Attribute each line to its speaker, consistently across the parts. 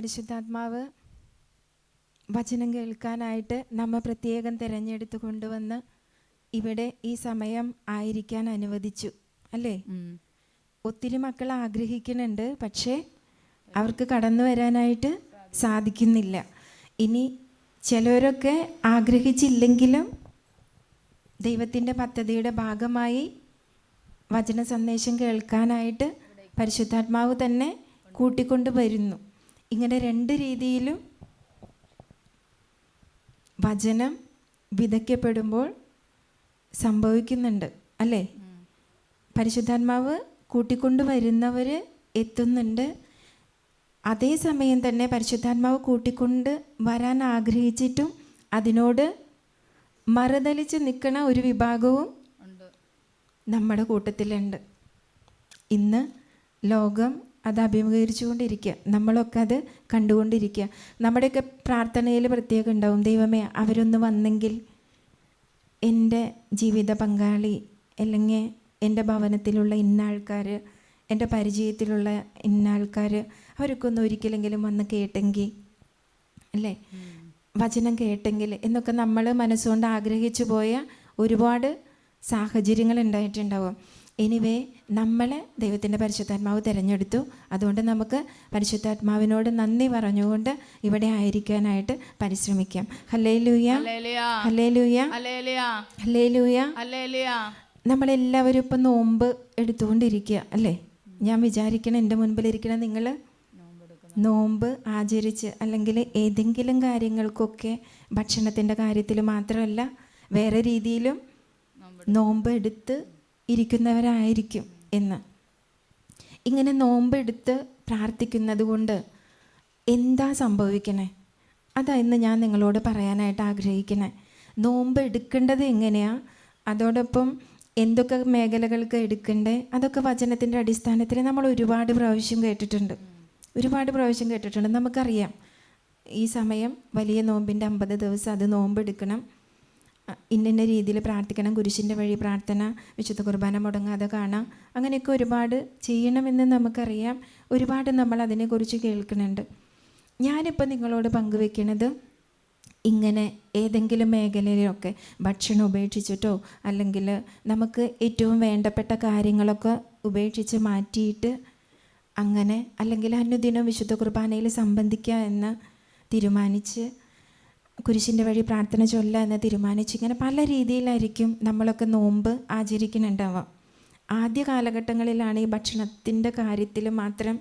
Speaker 1: പരിശുദ്ധാത്മാവ് വചനം കേൾക്കാനായിട്ട് നമ്മെ പ്രത്യേകം തിരഞ്ഞെടുത്ത് കൊണ്ടുവന്ന് ഇവിടെ ഈ സമയം ആയിരിക്കാൻ അനുവദിച്ചു അല്ലേ? ഒത്തിരി മക്കൾ ആഗ്രഹിക്കുന്നുണ്ട്, പക്ഷേ അവർക്ക് കടന്നു വരാനായിട്ട് സാധിക്കുന്നില്ല. ഇനി ചിലരൊക്കെ ആഗ്രഹിച്ചില്ലെങ്കിലും ദൈവത്തിൻ്റെ പദ്ധതിയുടെ ഭാഗമായി വചന സന്ദേശം കേൾക്കാനായിട്ട് പരിശുദ്ധാത്മാവ് തന്നെ കൂട്ടിക്കൊണ്ട് വരുന്നു. ഇങ്ങനെ രണ്ട് രീതിയിലും വചനം വിതയ്ക്കപ്പെടുമ്പോൾ സംഭവിക്കുന്നുണ്ട് അല്ലേ? പരിശുദ്ധാത്മാവ് കൂട്ടിക്കൊണ്ട് വരുന്നവർ എത്തുന്നുണ്ട്. അതേസമയം തന്നെ പരിശുദ്ധാത്മാവ് കൂട്ടിക്കൊണ്ട് വരാൻ ആഗ്രഹിച്ചിട്ടും അതിനോട് മറുതലിച്ച് നിൽക്കുന്ന ഒരു വിഭാഗവും നമ്മുടെ കൂട്ടത്തിലുണ്ട്. ഇന്ന് ലോകം അത് അഭിമുഖീകരിച്ചുകൊണ്ടിരിക്കുക, നമ്മളൊക്കെ അത് കണ്ടുകൊണ്ടിരിക്കുക. നമ്മുടെയൊക്കെ പ്രാർത്ഥനയിൽ പ്രത്യേകം ഉണ്ടാവും, ദൈവമേ അവരൊന്ന് വന്നെങ്കിൽ എൻ്റെ ജീവിത പങ്കാളി അല്ലെങ്കിൽ എൻ്റെ ഭവനത്തിലുള്ള ഇന്ന ആൾക്കാർ, എൻ്റെ പരിചയത്തിലുള്ള ഇന്ന ആൾക്കാർ, അവരൊക്കെ ഒന്ന് ഒരിക്കലെങ്കിലും വന്ന് കേട്ടെങ്കിൽ അല്ലേ, വചനം കേട്ടെങ്കിൽ എന്നൊക്കെ നമ്മൾ മനസ്സുകൊണ്ട് ആഗ്രഹിച്ചു പോയ ഒരുപാട് സാഹചര്യങ്ങൾ ഉണ്ടായിട്ടുണ്ടാവും. എനിവേ നമ്മളെ ദൈവത്തിൻ്റെ പരിശുദ്ധാത്മാവ് തിരഞ്ഞെടുത്തു. അതുകൊണ്ട് നമുക്ക് പരിശുദ്ധാത്മാവിനോട് നന്ദി പറഞ്ഞുകൊണ്ട് ഇവിടെ ആയിരിക്കാനായിട്ട് പരിശ്രമിക്കാം. ഹല്ലേലൂയ, ഹല്ലേലൂയ, ഹല്ലേലൂയ. നമ്മളെല്ലാവരും ഇപ്പം നോമ്പ് എടുത്തുകൊണ്ടിരിക്കുക അല്ലേ? ഞാൻ വിചാരിക്കണം എൻ്റെ മുൻപിലിരിക്കണം നിങ്ങൾ നോമ്പ് ആചരിച്ച് അല്ലെങ്കിൽ ഏതെങ്കിലും കാര്യങ്ങൾക്കൊക്കെ ഭക്ഷണത്തിൻ്റെ കാര്യത്തിൽ മാത്രമല്ല വേറെ രീതിയിലും നോമ്പ് എടുത്ത് ഇരിക്കുന്നവരായിരിക്കും എന്ന്. ഇങ്ങനെ നോമ്പെടുത്ത് പ്രാർത്ഥിക്കുന്നത് കൊണ്ട് എന്താ സംഭവിക്കണേ? അതാ ഇന്ന് ഞാൻ നിങ്ങളോട് പറയാനായിട്ട് ആഗ്രഹിക്കണേ. നോമ്പ് എടുക്കേണ്ടത് എങ്ങനെയാണ്, അതോടൊപ്പം എന്തൊക്കെ മേഖലകൾക്ക് എടുക്കണ്ടേ, അതൊക്കെ വചനത്തിൻ്റെ അടിസ്ഥാനത്തിൽ നമ്മൾ ഒരുപാട് പ്രാവശ്യം കേട്ടിട്ടുണ്ട്. നമുക്കറിയാം ഈ സമയം വലിയ നോമ്പിൻ്റെ 50 ദിവസം അത് നോമ്പെടുക്കണം, ഇന്ന രീതിയിൽ പ്രാർത്ഥിക്കണം, കുരിശിൻ്റെ വഴി പ്രാർത്ഥന, വിശുദ്ധ കുർബാന മുടങ്ങാതെ കാണാം, അങ്ങനെയൊക്കെ ഒരുപാട് ചെയ്യണമെന്ന് നമുക്കറിയാം. ഒരുപാട് നമ്മൾ അതിനെക്കുറിച്ച് കേൾക്കുന്നുണ്ട്. ഞാനിപ്പോൾ നിങ്ങളോട് പങ്കുവെക്കുന്നത് ഇങ്ങനെ ഏതെങ്കിലും മേഖലയിലൊക്കെ ഭക്ഷണം ഉപേക്ഷിച്ചിട്ടോ അല്ലെങ്കിൽ നമുക്ക് ഏറ്റവും വേണ്ടപ്പെട്ട കാര്യങ്ങളൊക്കെ ഉപേക്ഷിച്ച് മാറ്റിയിട്ട് അങ്ങനെ അല്ലെങ്കിൽ അനുദിനം വിശുദ്ധ കുർബാനയിൽ സംബന്ധിക്കുക എന്ന് തീരുമാനിച്ച് കുരിശിൻ്റെ വഴി പ്രാർത്ഥന ചൊല്ല എന്ന് തീരുമാനിച്ച് ഇങ്ങനെ പല രീതിയിലായിരിക്കും നമ്മളൊക്കെ നോമ്പ് ആചരിക്കുന്നുണ്ടാവാം. ആദ്യ കാലഘട്ടങ്ങളിലാണ് ഈ ഭക്ഷണത്തിൻ്റെ കാര്യത്തിൽ മാത്രം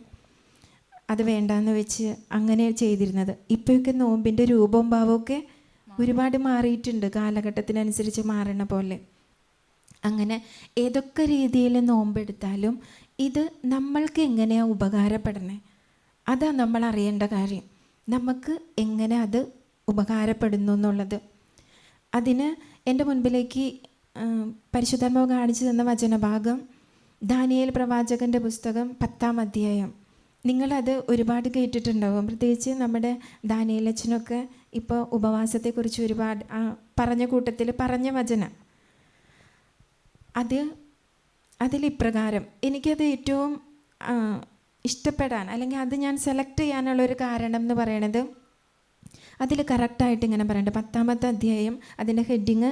Speaker 1: അത് വേണ്ടാന്ന് വെച്ച് അങ്ങനെ ചെയ്തിരുന്നത്. ഇപ്പോഴൊക്കെ നോമ്പിൻ്റെ രൂപവും ഭാവമൊക്കെ ഒരുപാട് മാറിയിട്ടുണ്ട്, കാലഘട്ടത്തിനനുസരിച്ച് മാറണ പോലെ. അങ്ങനെ ഏതൊക്കെ രീതിയിൽ നോമ്പെടുത്താലും ഇത് നമ്മൾക്ക് എങ്ങനെയാണ് ഉപകാരപ്പെടണേ, അതാ നമ്മൾ അറിയേണ്ട കാര്യം. നമുക്ക് എങ്ങനെ അത് ഉപകാരപ്പെടുന്നു എന്നുള്ളത്. അതിന് എൻ്റെ മുൻപിലേക്ക് പരിശുദ്ധാത്മാവ് കാണിച്ചു തന്ന വചനഭാഗം ദാനിയേൽ പ്രവാചകൻ്റെ പുസ്തകം 10-ാം അധ്യായം. നിങ്ങളത് ഒരുപാട് കേട്ടിട്ടുണ്ടാവും. പ്രത്യേകിച്ച് നമ്മുടെ ദാനിയേൽ അച്ഛനൊക്കെ ഇപ്പോൾ ഉപവാസത്തെക്കുറിച്ച് ഒരുപാട് പറഞ്ഞ കൂട്ടത്തിൽ പറഞ്ഞ വചനം അതിലിപ്രകാരം എനിക്കത് ഏറ്റവും ഇഷ്ടപ്പെടാൻ അല്ലെങ്കിൽ അത് ഞാൻ സെലക്ട് ചെയ്യാനുള്ളൊരു കാരണം എന്ന് പറയണത് അതിൽ കറക്റ്റായിട്ട് ഇങ്ങനെ പറയുന്നുണ്ട്. 10-ാമത്തെ അധ്യായം, അതിൻ്റെ ഹെഡിങ്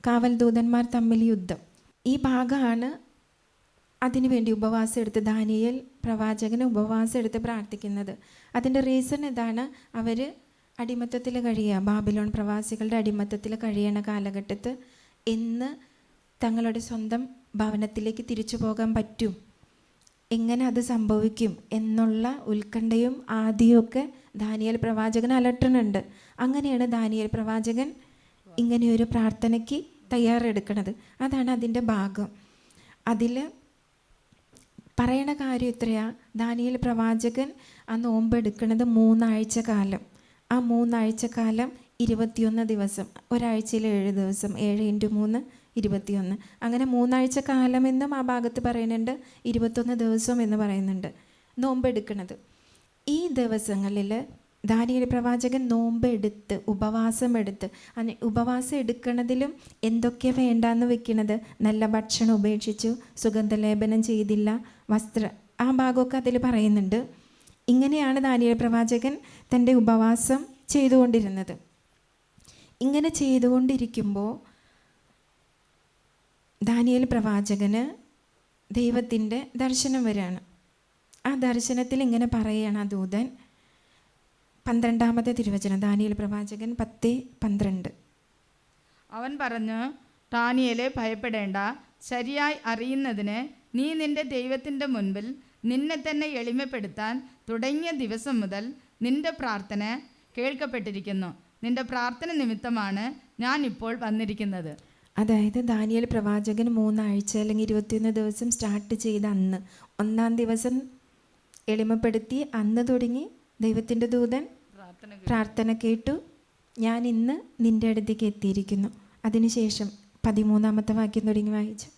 Speaker 1: കാവൽ ദൂതന്മാർ തമ്മിൽ യുദ്ധം. ഈ ഭാഗമാണ് അതിനു വേണ്ടി ഉപവാസം എടുത്ത് ദാനിയേൽ പ്രവാചകന് ഉപവാസം എടുത്ത് പ്രാർത്ഥിക്കുന്നത്. അതിൻ്റെ റീസൺ ഇതാണ്, അവർ അടിമത്തത്തിൽ കഴിയുക, ബാബിലോൺ പ്രവാസികളുടെ അടിമത്തത്തിൽ കഴിയണ കാലഘട്ടത്ത് എന്ന് തങ്ങളുടെ സ്വന്തം ഭവനത്തിലേക്ക് തിരിച്ചു പോകാൻ പറ്റും, എങ്ങനെ അത് സംഭവിക്കും എന്നുള്ള ഉത്കണ്ഠയും ആദ്യമൊക്കെ ദാനിയേൽ പ്രവാചകൻ അലട്ടുന്നുണ്ട്. അങ്ങനെയാണ് ദാനിയേൽ പ്രവാചകൻ ഇങ്ങനെയൊരു പ്രാർത്ഥനയ്ക്ക് തയ്യാറെടുക്കുന്നത്. അതാണ് അതിൻ്റെ ഭാഗം. അതിൽ പറയണ കാര്യം ഇത്രയാ, ദാനിയേൽ പ്രവാചകൻ ആ നോമ്പെടുക്കുന്നത് 3 ആഴ്ച കാലം. ആ 3 ആഴ്ച കാലം 21 ദിവസം, ഒരാഴ്ചയിൽ 7 ദിവസം, 7 × 3 21. അങ്ങനെ 3 ആഴ്ച കാലം എന്നും ആ ഭാഗത്ത് പറയുന്നുണ്ട്, 21 ദിവസം എന്ന് പറയുന്നുണ്ട് നോമ്പെടുക്കുന്നത്. ഈ ദിവസങ്ങളിൽ ദാനിയേൽ പ്രവാചകൻ നോമ്പെടുത്ത് ഉപവാസം എടുക്കുന്നതിലും എന്തൊക്കെ വേണ്ടാന്ന് വെക്കുന്നത്, നല്ല ഭക്ഷണം ഉപേക്ഷിച്ചു, സുഗന്ധലേപനം ചെയ്തില്ല, ആ ഭാഗമൊക്കെ അതിൽ പറയുന്നുണ്ട്. ഇങ്ങനെയാണ് ദാനിയേൽ പ്രവാചകൻ തൻ്റെ ഉപവാസം ചെയ്തുകൊണ്ടിരുന്നത്. ഇങ്ങനെ ചെയ്തുകൊണ്ടിരിക്കുമ്പോൾ ദാനിയേൽ പ്രവാചകന് ദൈവത്തിൻ്റെ ദർശനം വരികയാണ്. ആ ദർശനത്തിൽ ഇങ്ങനെ പറയുകയാണ് ആ ദൂതൻ. 12-ാമത്തെ തിരുവചനം, ദാനിയേൽ പ്രവാചകൻ 10:12.
Speaker 2: അവൻ പറഞ്ഞു, ദാനിയേലേ, ഭയപ്പെടേണ്ട. ശരിയായി അറിയുന്നതിന് നീ നിന്റെ ദൈവത്തിൻ്റെ മുൻപിൽ നിന്നെ തന്നെ എളിമപ്പെടുത്താൻ തുടങ്ങിയ ദിവസം മുതൽ നിന്റെ പ്രാർത്ഥന കേൾക്കപ്പെട്ടിരിക്കുന്നു. നിന്റെ പ്രാർത്ഥന നിമിത്തമാണ് ഞാൻ ഇപ്പോൾ വന്നിരിക്കുന്നത്.
Speaker 1: അതായത് ദാനിയേൽ പ്രവാചകൻ 3 ആഴ്ച അല്ലെങ്കിൽ 21 ദിവസം സ്റ്റാർട്ട് ചെയ്ത അന്ന് 1-ാം ദിവസം എളിമപ്പെടുത്തി. അന്ന് തുടങ്ങി ദൈവത്തിൻ്റെ ദൂതൻ പ്രാർത്ഥന കേട്ടു. ഞാൻ ഇന്ന് നിൻ്റെ അടുത്തേക്ക് എത്തിയിരിക്കുന്നു. അതിനുശേഷം 13-ാമത്തെ വാക്യം തുടങ്ങി വായിച്ചു.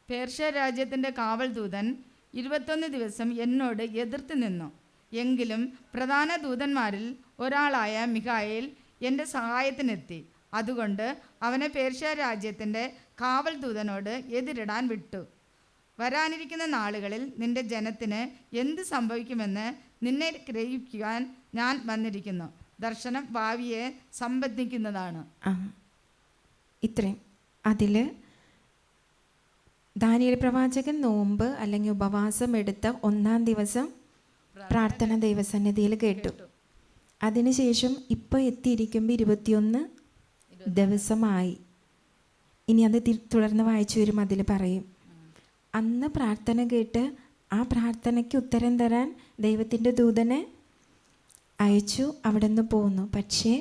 Speaker 2: പേർഷ്യ രാജ്യത്തിൻ്റെ കാവൽ ദൂതൻ 21 ദിവസം എന്നോട് എതിർത്ത് നിന്നു. എങ്കിലും പ്രധാന ദൂതന്മാരിൽ ഒരാളായ മിഖായേൽ എൻ്റെ സഹായത്തിനെത്തി. അതുകൊണ്ട് അവനെ പേർഷ്യ രാജ്യത്തിൻ്റെ കാവൽ ദൂതനോട് എതിരിടാൻ വിട്ടു. വരാനിരിക്കുന്ന നാളുകളിൽ നിന്റെ ജനത്തിന് എന്ത് സംഭവിക്കുമെന്ന് നിന്നെ ഗ്രഹിക്കാൻ ഞാൻ വന്നിരിക്കുന്നു. ദർശനം ഭാവിയെ സംബന്ധിക്കുന്നതാണ്.
Speaker 1: ഇത്രയും. അതിൽ ദാനിയേൽ പ്രവാചകൻ നോമ്പ് അല്ലെങ്കിൽ ഉപവാസം എടുത്ത 1-ാം ദിവസം പ്രാർത്ഥന ദൈവസന്നിധിയിൽ കേട്ടു. അതിനുശേഷം ഇപ്പോൾ എത്തിയിരിക്കുമ്പോൾ 21 ദിവസമായി. ഇനി അത് തുടർന്ന് വായിച്ചു വരും. അതിൽ പറയും, അന്ന് പ്രാർത്ഥന കേട്ട് ആ പ്രാർത്ഥനയ്ക്ക് ഉത്തരം തരാൻ ദൈവത്തിൻ്റെ ദൂതനെ അയച്ചു. അവിടെ നിന്ന് പോന്നു. പക്ഷേ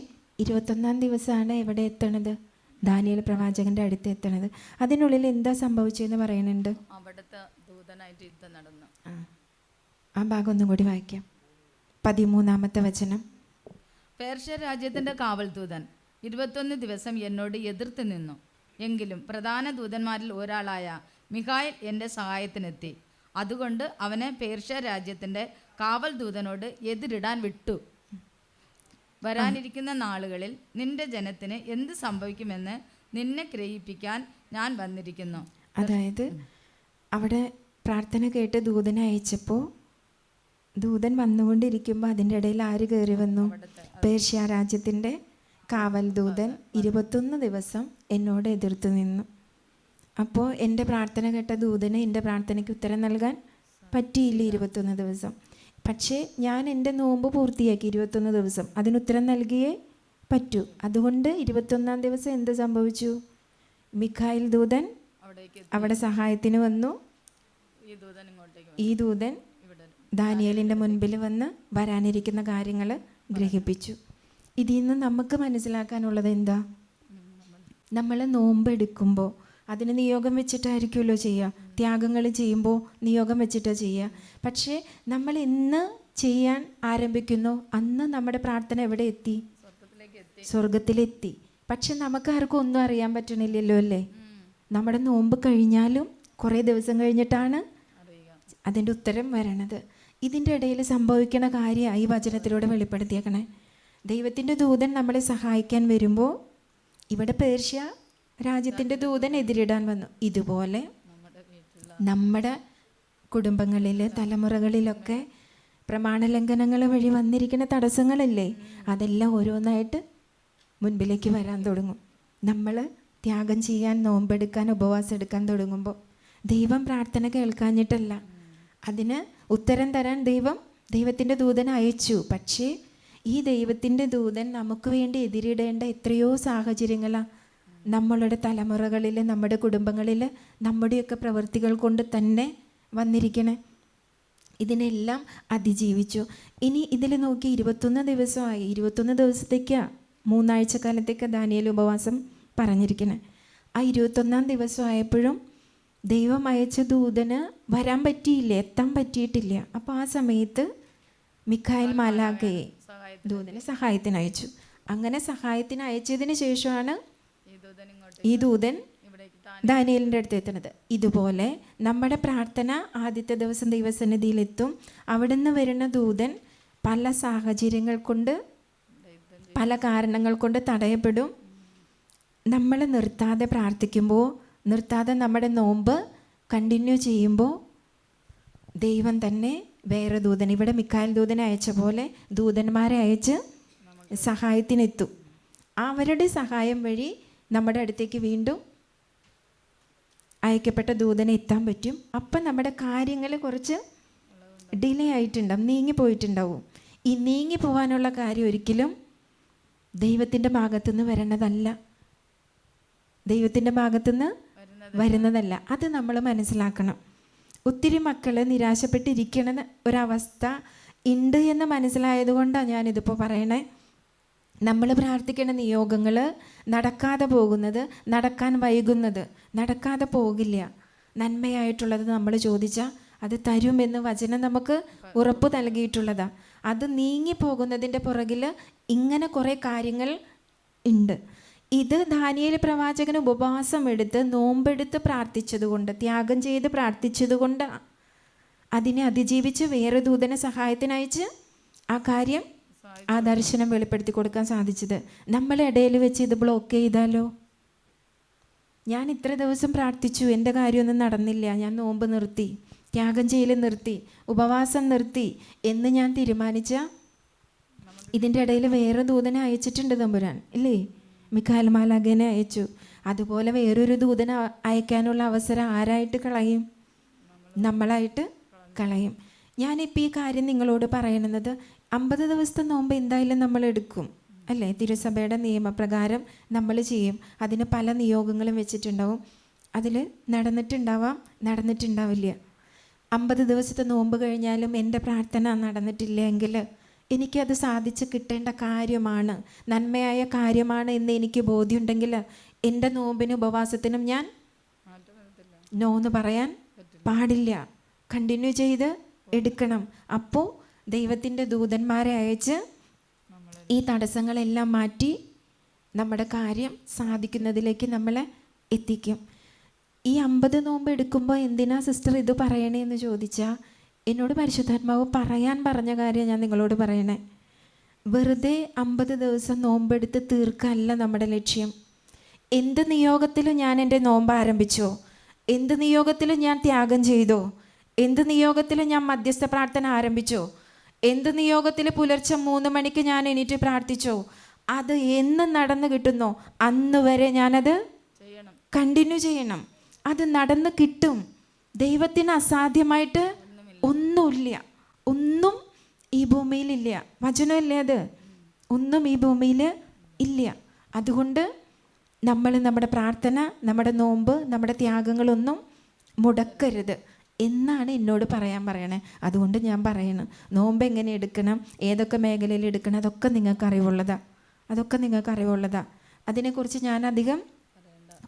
Speaker 1: 21-ാം ദിവസമാണ് എവിടെ എത്തണത്? ദാനിയേൽ പ്രവാചകൻ്റെ അടുത്ത് എത്തണത്. അതിനുള്ളിൽ എന്താ സംഭവിച്ചതെന്ന് പറയുന്നുണ്ട്.
Speaker 2: അവിടുത്തെ ദൂതനായിട്ട് യുദ്ധം നടന്നു.
Speaker 1: ആ ഭാഗം ഒന്നും കൂടി വായിക്കാം. 13-ാമത്തെ വചനം.
Speaker 2: പേർഷ്യ രാജ്യത്തിൻ്റെ കാവൽ ദൂതൻ 21 ദിവസം എന്നോട് എതിർത്ത് നിന്നു. എങ്കിലും പ്രധാന ദൂതന്മാരിൽ ഒരാളായ മിഖായേൽ എൻ്റെ സഹായത്തിനെത്തി. അതുകൊണ്ട് അവനെ പേർഷ്യ രാജ്യത്തിൻ്റെ കാവൽ ദൂതനോട് എതിരിടാൻ വിട്ടു. വരാനിരിക്കുന്ന നാളുകളിൽ നിന്റെ ജനത്തിന് എന്ത് സംഭവിക്കുമെന്ന് നിന്നെ ഗ്രഹിപ്പിക്കാൻ ഞാൻ വന്നിരിക്കുന്നു.
Speaker 1: അതായത് അവിടെ പ്രാർത്ഥന കേട്ട് ദൂതനെ അയച്ചപ്പോൾ ദൂതൻ വന്നുകൊണ്ടിരിക്കുമ്പോൾ അതിൻ്റെ ഇടയിൽ ആര് കയറി വന്നു? പേർഷ്യ രാജ്യത്തിൻ്റെ കാവൽ ദൂതൻ 21 ദിവസം എന്നോട് എതിർത്ത് നിന്നു. അപ്പോൾ എൻ്റെ പ്രാർത്ഥന കേട്ട ദൂതന് എൻ്റെ പ്രാർത്ഥനയ്ക്ക് ഉത്തരം നൽകാൻ പറ്റിയില്ല 21 ദിവസം. പക്ഷേ ഞാൻ എൻ്റെ നോമ്പ് പൂർത്തിയാക്കി 21 ദിവസം. അതിനുത്തരം നൽകിയേ പറ്റൂ. അതുകൊണ്ട് 21-ാം ദിവസം എന്ത് സംഭവിച്ചു? മിഖായേൽ ദൂതൻ അവിടെ സഹായത്തിന് വന്നു. ഈ ദൂതൻ ദാനിയേലിൻ്റെ മുൻപിൽ വന്ന് വരാനിരിക്കുന്ന കാര്യങ്ങൾ ഗ്രഹിപ്പിച്ചു. ഇതിൽ നിന്ന് നമുക്ക് മനസ്സിലാക്കാനുള്ളത് എന്താ? നമ്മൾ നോമ്പെടുക്കുമ്പോൾ അതിന് നിയോഗം വെച്ചിട്ടായിരിക്കുമല്ലോ ചെയ്യുക. ത്യാഗങ്ങൾ ചെയ്യുമ്പോൾ നിയോഗം വെച്ചിട്ടാണ് ചെയ്യുക. പക്ഷേ നമ്മൾ എന്ന് ചെയ്യാൻ ആരംഭിക്കുന്നു അന്ന് നമ്മുടെ പ്രാർത്ഥന എവിടെ എത്തി? സ്വർഗത്തിലെത്തി. പക്ഷെ നമുക്ക് ആർക്കും ഒന്നും അറിയാൻ പറ്റണില്ലല്ലോ അല്ലേ? നമ്മുടെ നോമ്പ് കഴിഞ്ഞാലും കുറേ ദിവസം കഴിഞ്ഞിട്ടാണ് അതിൻ്റെ ഉത്തരം വരണത്. ഇതിൻ്റെ ഇടയിൽ സംഭവിക്കണ കാര്യം ഈ വചനത്തിലൂടെ വെളിപ്പെടുത്തിയേക്കണേ. ദൈവത്തിൻ്റെ ദൂതൻ നമ്മളെ സഹായിക്കാൻ വരുമ്പോൾ ഇവിടെ പേർഷ്യ രാജ്യത്തിൻ്റെ ദൂതൻ എതിരിടാൻ വന്നു. ഇതുപോലെ നമ്മുടെ കുടുംബങ്ങളിൽ തലമുറകളിലൊക്കെ പ്രമാണലംഘനങ്ങൾ വഴി വന്നിരിക്കുന്ന തടസ്സങ്ങളല്ലേ, അതെല്ലാം ഓരോന്നായിട്ട് മുൻപിലേക്ക് വരാൻ തുടങ്ങും. നമ്മൾ ത്യാഗം ചെയ്യാൻ, നോമ്പെടുക്കാൻ, ഉപവാസം എടുക്കാൻ തുടങ്ങുമ്പോൾ ദൈവം പ്രാർത്ഥന കേൾക്കാഞ്ഞിട്ടല്ല, അതിന് ഉത്തരം തരാൻ ദൈവത്തിൻ്റെ ദൂതൻ അയച്ചു. പക്ഷേ ഈ ദൈവത്തിൻ്റെ ദൂതൻ നമുക്ക് വേണ്ടി എതിരിടേണ്ട എത്രയോ സാഹചര്യങ്ങളാണ് നമ്മളുടെ തലമുറകളിൽ, നമ്മുടെ കുടുംബങ്ങളിൽ, നമ്മുടെയൊക്കെ പ്രവൃത്തികൾ കൊണ്ട് തന്നെ വന്നിരിക്കണേ. ഇതിനെല്ലാം അതിജീവിച്ചു. ഇനി ഇതിൽ നോക്കി 21 ദിവസമായി. 21 ദിവസത്തേക്കാണ് 3 ആഴ്ചക്കാലത്തേക്ക് ദാനിയേൽ ഉപവാസം പറഞ്ഞിരിക്കണേ. ആ 21-ാം ദിവസമായപ്പോഴും ദൈവം അയച്ച ദൂതന് വരാൻ പറ്റിയില്ല, എത്താൻ പറ്റിയിട്ടില്ല. അപ്പോൾ ആ സമയത്ത് മിഖായേൽ മാലാഖയെ ദൂതനെ സഹായത്തിന് അയച്ചു. അങ്ങനെ സഹായത്തിന് അയച്ചതിന് ശേഷമാണ് ഈ ദൂതൻ ദാനിയേലിൻ്റെ അടുത്ത് എത്തുന്നത്. ഇതുപോലെ നമ്മുടെ പ്രാർത്ഥന ആദ്യത്തെ ദിവസം ദൈവസന്നിധിയിലെത്തും. അവിടെ നിന്ന് വരുന്ന ദൂതൻ പല സാഹചര്യങ്ങൾ കൊണ്ട്, പല കാരണങ്ങൾ കൊണ്ട് തടയപ്പെടും. നമ്മൾ നിർത്താതെ പ്രാർത്ഥിക്കുമ്പോൾ, നിർത്താതെ നമ്മുടെ നോമ്പ് കണ്ടിന്യൂ ചെയ്യുമ്പോൾ ദൈവം തന്നെ വേറെ ദൂതൻ, ഇവിടെ മിക്കായേൽ ദൂതനെ അയച്ച പോലെ ദൂതന്മാരെ അയച്ച് സഹായത്തിനെത്തും. അവരുടെ സഹായം വഴി നമ്മുടെ അടുത്തേക്ക് വീണ്ടും അയക്കപ്പെട്ട ദൂതനെ എത്താൻ പറ്റും. അപ്പം നമ്മുടെ കാര്യങ്ങൾ കുറച്ച് ഡിലേ ആയിട്ടുണ്ടാവും, നീങ്ങിപ്പോയിട്ടുണ്ടാവും. ഈ നീങ്ങി പോകാനുള്ള കാര്യം ഒരിക്കലും ദൈവത്തിൻ്റെ ഭാഗത്തുനിന്ന് വരണതല്ല, ദൈവത്തിൻ്റെ ഭാഗത്തുനിന്ന് വരുന്നതല്ല. അത് നമ്മൾ മനസ്സിലാക്കണം. ഒത്തിരി മക്കൾ നിരാശപ്പെട്ടിരിക്കണ ഒരവസ്ഥ ഉണ്ട് എന്ന് മനസ്സിലായത് കൊണ്ടാണ് ഞാനിതിപ്പോൾ പറയണേ. നമ്മൾ പ്രാർത്ഥിക്കേണ്ട നിയോഗങ്ങൾ നടക്കാതെ പോകുന്നത്, നടക്കാൻ വൈകുന്നത്, നടക്കാതെ പോകില്ല. നന്മയായിട്ടുള്ളത് നമ്മൾ ചോദിച്ചാൽ അത് തരുമെന്ന് വചനം നമുക്ക് ഉറപ്പ് നൽകിയിട്ടുള്ളതാണ്. അത് നീങ്ങിപ്പോകുന്നതിൻ്റെ പുറകിൽ ഇങ്ങനെ കുറേ കാര്യങ്ങൾ ഉണ്ട്. ഇത് ദാനിയേൽ പ്രവാചകൻ ഉപവാസം എടുത്ത് നോമ്പെടുത്ത് പ്രാർത്ഥിച്ചതുകൊണ്ട്, ത്യാഗം ചെയ്ത് പ്രാർത്ഥിച്ചതുകൊണ്ട് അതിനെ അതിജീവിച്ച് വേറെ ദൂതനെ സഹായത്തിനയച്ച് ആ കാര്യം, ആ ദർശനം വെളിപ്പെടുത്തി കൊടുക്കാൻ സാധിച്ചത്. നമ്മളെ ഇടയിൽ വെച്ച് ഇത് ബ്ലോക്ക് ചെയ്താലോ? ഞാൻ ഇത്ര ദിവസം പ്രാർത്ഥിച്ചു, എൻ്റെ കാര്യമൊന്നും നടന്നില്ല, ഞാൻ നോമ്പ് നിർത്തി, ത്യാഗം ചെയ്യൽ നിർത്തി, ഉപവാസം നിർത്തി എന്ന് ഞാൻ തീരുമാനിച്ച ഇതിൻ്റെ ഇടയിൽ വേറെ ദൂതനെ അയച്ചിട്ടുണ്ട് തമ്പുരാൻ, ഇല്ലേ? മിഖായേൽ മാലാഖനെ അയച്ചു. അതുപോലെ വേറൊരു ദൂതനെ അയക്കാനുള്ള അവസരം ആരായിട്ട് കളയും? നമ്മളായിട്ട് കളയും. ഞാനിപ്പോൾ ഈ കാര്യം നിങ്ങളോട് പറയണത്, 50 ദിവസത്തെ നോമ്പ് എന്തായാലും നമ്മൾ എടുക്കും, അല്ലേ? തിരുസഭയുടെ നിയമപ്രകാരം നമ്മൾ ചെയ്യും. അതിന് പല നിയോഗങ്ങളും വെച്ചിട്ടുണ്ടാവും. അതിൽ നടന്നിട്ടുണ്ടാവാം, നടന്നിട്ടുണ്ടാവില്ല. 50 ദിവസത്തെ നോമ്പ് കഴിഞ്ഞാലും എൻ്റെ പ്രാർത്ഥന നടന്നിട്ടില്ലെങ്കിൽ എനിക്കത് സാധിച്ച് കിട്ടേണ്ട കാര്യമാണ്, നന്മയായ കാര്യമാണ് എന്ന് എനിക്ക് ബോധ്യമുണ്ടെങ്കിൽ എൻ്റെ നോമ്പിനും ഉപവാസത്തിനും ഞാൻ നോ എന്ന് പറയാൻ പാടില്ല. കണ്ടിന്യൂ ചെയ്ത് എടുക്കണം. അപ്പോൾ ദൈവത്തിൻ്റെ ദൂതന്മാരെ അയച്ച് ഈ തടസ്സങ്ങളെല്ലാം മാറ്റി നമ്മുടെ കാര്യം സാധിക്കുന്നതിലേക്ക് നമ്മളെ എത്തിക്കും. ഈ 50 നോമ്പ് എടുക്കുമ്പോൾ എന്തിനാ സിസ്റ്റർ ഇത് പറയണേന്ന് ചോദിച്ചാൽ, എന്നോട് പരിശുദ്ധാത്മാവ് പറയാൻ പറഞ്ഞ കാര്യം ഞാൻ നിങ്ങളോട് പറയണേ. വെറുതെ 50 ദിവസം നോമ്പെടുത്ത് തീർക്കല്ല നമ്മുടെ ലക്ഷ്യം. എന്ത് നിയോഗത്തിലും ഞാൻ എൻ്റെ നോമ്പ് ആരംഭിച്ചോ, എന്ത് നിയോഗത്തിലും ഞാൻ ത്യാഗം ചെയ്തോ, എന്ത് നിയോഗത്തിലും ഞാൻ മധ്യസ്ഥ പ്രാർത്ഥന ആരംഭിച്ചോ, എന്ത് നിയോഗത്തിൽ പുലർച്ചെ 3 മണിക്ക് ഞാൻ എണീറ്റ് പ്രാർത്ഥിച്ചോ, അത് എന്ന് നടന്നു കിട്ടുന്നോ അന്ന് വരെ ഞാനത് കണ്ടിന്യൂ ചെയ്യണം. അത് നടന്ന് കിട്ടും. ദൈവത്തിന് അസാധ്യമായിട്ട് ഒന്നുമില്ല, ഒന്നും ഈ ഭൂമിയിലില്ല. വചനമല്ലേ അത്? ഒന്നും ഈ ഭൂമിയിൽ ഇല്ല. അതുകൊണ്ട് നമ്മൾ നമ്മുടെ പ്രാർത്ഥന, നമ്മുടെ നോമ്പ്, നമ്മുടെ ത്യാഗങ്ങളൊന്നും മുടക്കരുത് എന്നാണ് എന്നോട് പറയണേ. അതുകൊണ്ട് ഞാൻ പറയണം, നോമ്പ് എങ്ങനെ എടുക്കണം, ഏതൊക്കെ മേഖലയിൽ എടുക്കണം, അതൊക്കെ നിങ്ങൾക്ക് അറിവുള്ളതാ. അതിനെക്കുറിച്ച് ഞാൻ അധികം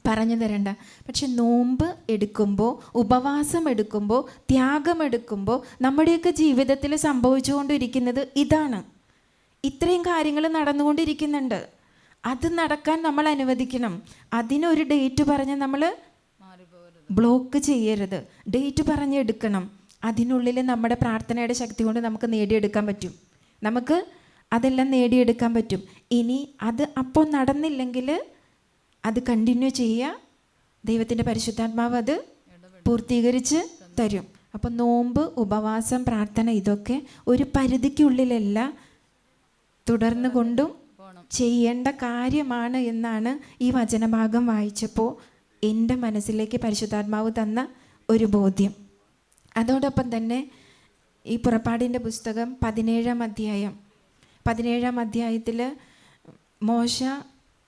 Speaker 1: പറഞ്ഞു തരണ്ട. പക്ഷെ നോമ്പ് എടുക്കുമ്പോൾ, ഉപവാസം എടുക്കുമ്പോൾ, ത്യാഗം എടുക്കുമ്പോൾ നമ്മുടെയൊക്കെ ജീവിതത്തിൽ സംഭവിച്ചുകൊണ്ടിരിക്കുന്നത് ഇതാണ്. ഇത്രയും കാര്യങ്ങൾ നടന്നുകൊണ്ടിരിക്കുന്നുണ്ട്. അത് നടക്കാൻ നമ്മൾ അനുവദിക്കണം. അതിനൊരു ഡേറ്റ് പറഞ്ഞ് നമ്മൾ ബ്ലോക്ക് ചെയ്യരുത്. ഡേറ്റ് പറഞ്ഞ് എടുക്കണം. അതിനുള്ളിൽ നമ്മുടെ പ്രാർത്ഥനയുടെ ശക്തി കൊണ്ട് നമുക്ക് നേടിയെടുക്കാൻ പറ്റും. നമുക്ക് അതെല്ലാം നേടിയെടുക്കാൻ പറ്റും. ഇനി അത് അപ്പോൾ നടന്നില്ലെങ്കിൽ അത് കണ്ടിന്യൂ ചെയ്യുക. ദൈവത്തിൻ്റെ പരിശുദ്ധാത്മാവ് അത് പൂർത്തീകരിച്ച് തരും. അപ്പം നോമ്പ്, ഉപവാസം, പ്രാർത്ഥന ഇതൊക്കെ ഒരു പരിധിക്കുള്ളിലല്ല, തുടർന്നു കൊണ്ടും ചെയ്യേണ്ട കാര്യമാണ് എന്നാണ് ഈ വചനഭാഗം വായിച്ചപ്പോൾ എൻ്റെ മനസ്സിലേക്ക് പരിശുദ്ധാത്മാവ് തന്ന ഒരു ബോധ്യം. അതോടൊപ്പം തന്നെ ഈ പുറപ്പാടിൻ്റെ പുസ്തകം 17-ാം അധ്യായത്തിൽ മോശ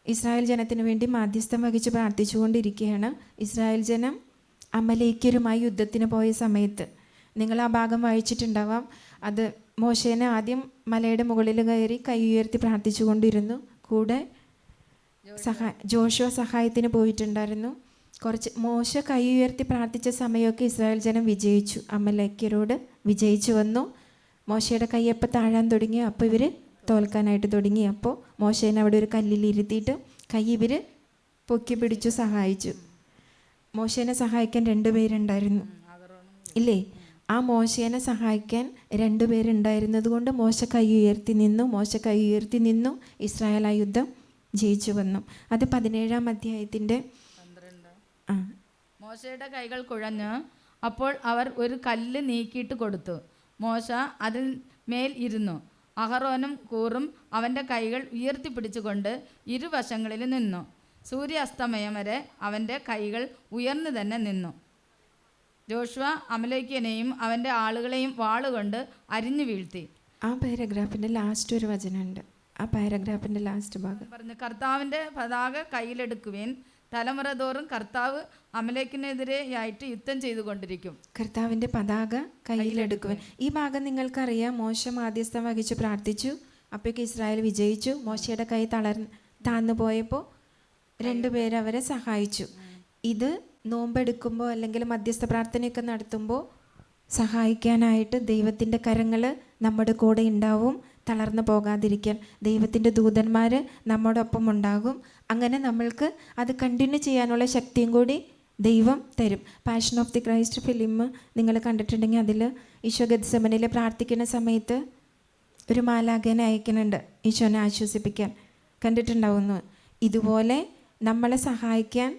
Speaker 1: ഇസ്രായേൽ ജനത്തിന് വേണ്ടി മാധ്യസ്ഥം വഹിച്ച് പ്രാർത്ഥിച്ചുകൊണ്ടിരിക്കുകയാണ്. ഇസ്രായേൽ ജനം അമലേക്യരുമായി യുദ്ധത്തിന് പോയ സമയത്ത് നിങ്ങൾ ആ ഭാഗം വായിച്ചിട്ടുണ്ടാവാം. അത് മോശേനെ ആദ്യം മലയുടെ മുകളിൽ കയറി കൈ ഉയർത്തി പ്രാർത്ഥിച്ചുകൊണ്ടിരുന്നു. കൂടെ ജോഷുവ സഹായത്തിന് പോയിട്ടുണ്ടായിരുന്നു. മോശ കൈ ഉയർത്തി പ്രാർത്ഥിച്ച സമയമൊക്കെ ഇസ്രായേൽ ജനം വിജയിച്ചു, അമലേക്യരോട് വിജയിച്ചു വന്നു. മോശയുടെ കൈയപ്പം താഴാൻ തുടങ്ങി. അപ്പോൾ ഇവർ തോൽക്കാനായിട്ട് തുടങ്ങി. അപ്പോൾ മോശേനെ അവിടെ ഒരു കല്ലിൽ ഇരുത്തിയിട്ട് കൈ ഇവർ പൊക്കി പിടിച്ചു സഹായിച്ചു. മോശേനെ സഹായിക്കാൻ 2 പേരുണ്ടായിരുന്നു, ഇല്ലേ? ആ മോശേനെ സഹായിക്കാൻ 2 പേരുണ്ടായിരുന്നത് കൊണ്ട് മോശ കൈ ഉയർത്തി നിന്നു. ഇസ്രായേൽ ആ യുദ്ധം ജയിച്ചു വന്നു. അത് 17-ാം അധ്യായത്തിൻ്റെ
Speaker 2: മോശയുടെ കൈകൾ കുഴഞ്ഞ് അപ്പോൾ അവർ ഒരു കല്ല് നീക്കിയിട്ട് കൊടുത്തു. മോശ അതിൽ മേൽ ഇരുന്നു. അഹറോനും കൂറും അവൻ്റെ കൈകൾ ഉയർത്തിപ്പിടിച്ചുകൊണ്ട് ഇരുവശങ്ങളിൽ നിന്നു. സൂര്യാസ്തമയം വരെ അവൻ്റെ കൈകൾ ഉയർന്നു തന്നെ നിന്നു. ജോഷുവ അമലേക്യനെയും അവൻ്റെ ആളുകളെയും വാളുകൊണ്ട് അരിഞ്ഞു വീഴ്ത്തി.
Speaker 1: ആ പാരഗ്രാഫിൻ്റെ ലാസ്റ്റ് ഒരു വചനമുണ്ട്. ആ പാരഗ്രാഫിൻ്റെ ലാസ്റ്റ് ഭാഗം
Speaker 2: പറഞ്ഞു, കർത്താവിൻ്റെ പതാക കയ്യിലെടുക്കുവേൻ, തലമുറ തോറും കർത്താവ് അമലേക്കിനെതിരെയായിട്ട് യുദ്ധം ചെയ്തുകൊണ്ടിരിക്കും.
Speaker 1: കർത്താവിൻ്റെ പതാക കയ്യിലെടുക്കുവാൻ. ഈ ഭാഗം നിങ്ങൾക്കറിയാം. മോശ മാധ്യസ്ഥം വഹിച്ച് പ്രാർത്ഥിച്ചു. അപ്പോഴേക്ക് ഇസ്രായേൽ വിജയിച്ചു. മോശയുടെ കൈ താന്നു പോയപ്പോൾ രണ്ടുപേരും അവരെ സഹായിച്ചു. ഇത് നോമ്പെടുക്കുമ്പോൾ അല്ലെങ്കിൽ മധ്യസ്ഥ പ്രാർത്ഥനയൊക്കെ നടത്തുമ്പോൾ സഹായിക്കാനായിട്ട് ദൈവത്തിൻ്റെ കരങ്ങൾ നമ്മുടെ കൂടെ ഉണ്ടാവും. തളർന്നു പോകാതിരിക്കാൻ ദൈവത്തിൻ്റെ ദൂതന്മാർ നമ്മോടൊപ്പം ഉണ്ടാകും. അങ്ങനെ നമ്മൾക്ക് അത് കണ്ടിന്യൂ ചെയ്യാനുള്ള ശക്തിയും കൂടി ദൈവം തരും. Passion of the Christ film നിങ്ങൾ കണ്ടിട്ടുണ്ടെങ്കിൽ അതിൽ ഈശോ ഗെത്സമനിൽ പ്രാർത്ഥിക്കുന്ന സമയത്ത് ഒരു മാലാഖനെ അയക്കുന്നുണ്ട് ഈശോനെ ആശ്വസിപ്പിക്കാൻ. കണ്ടിട്ടുണ്ടാവുന്നു. ഇതുപോലെ നമ്മളെ സഹായിക്കാൻ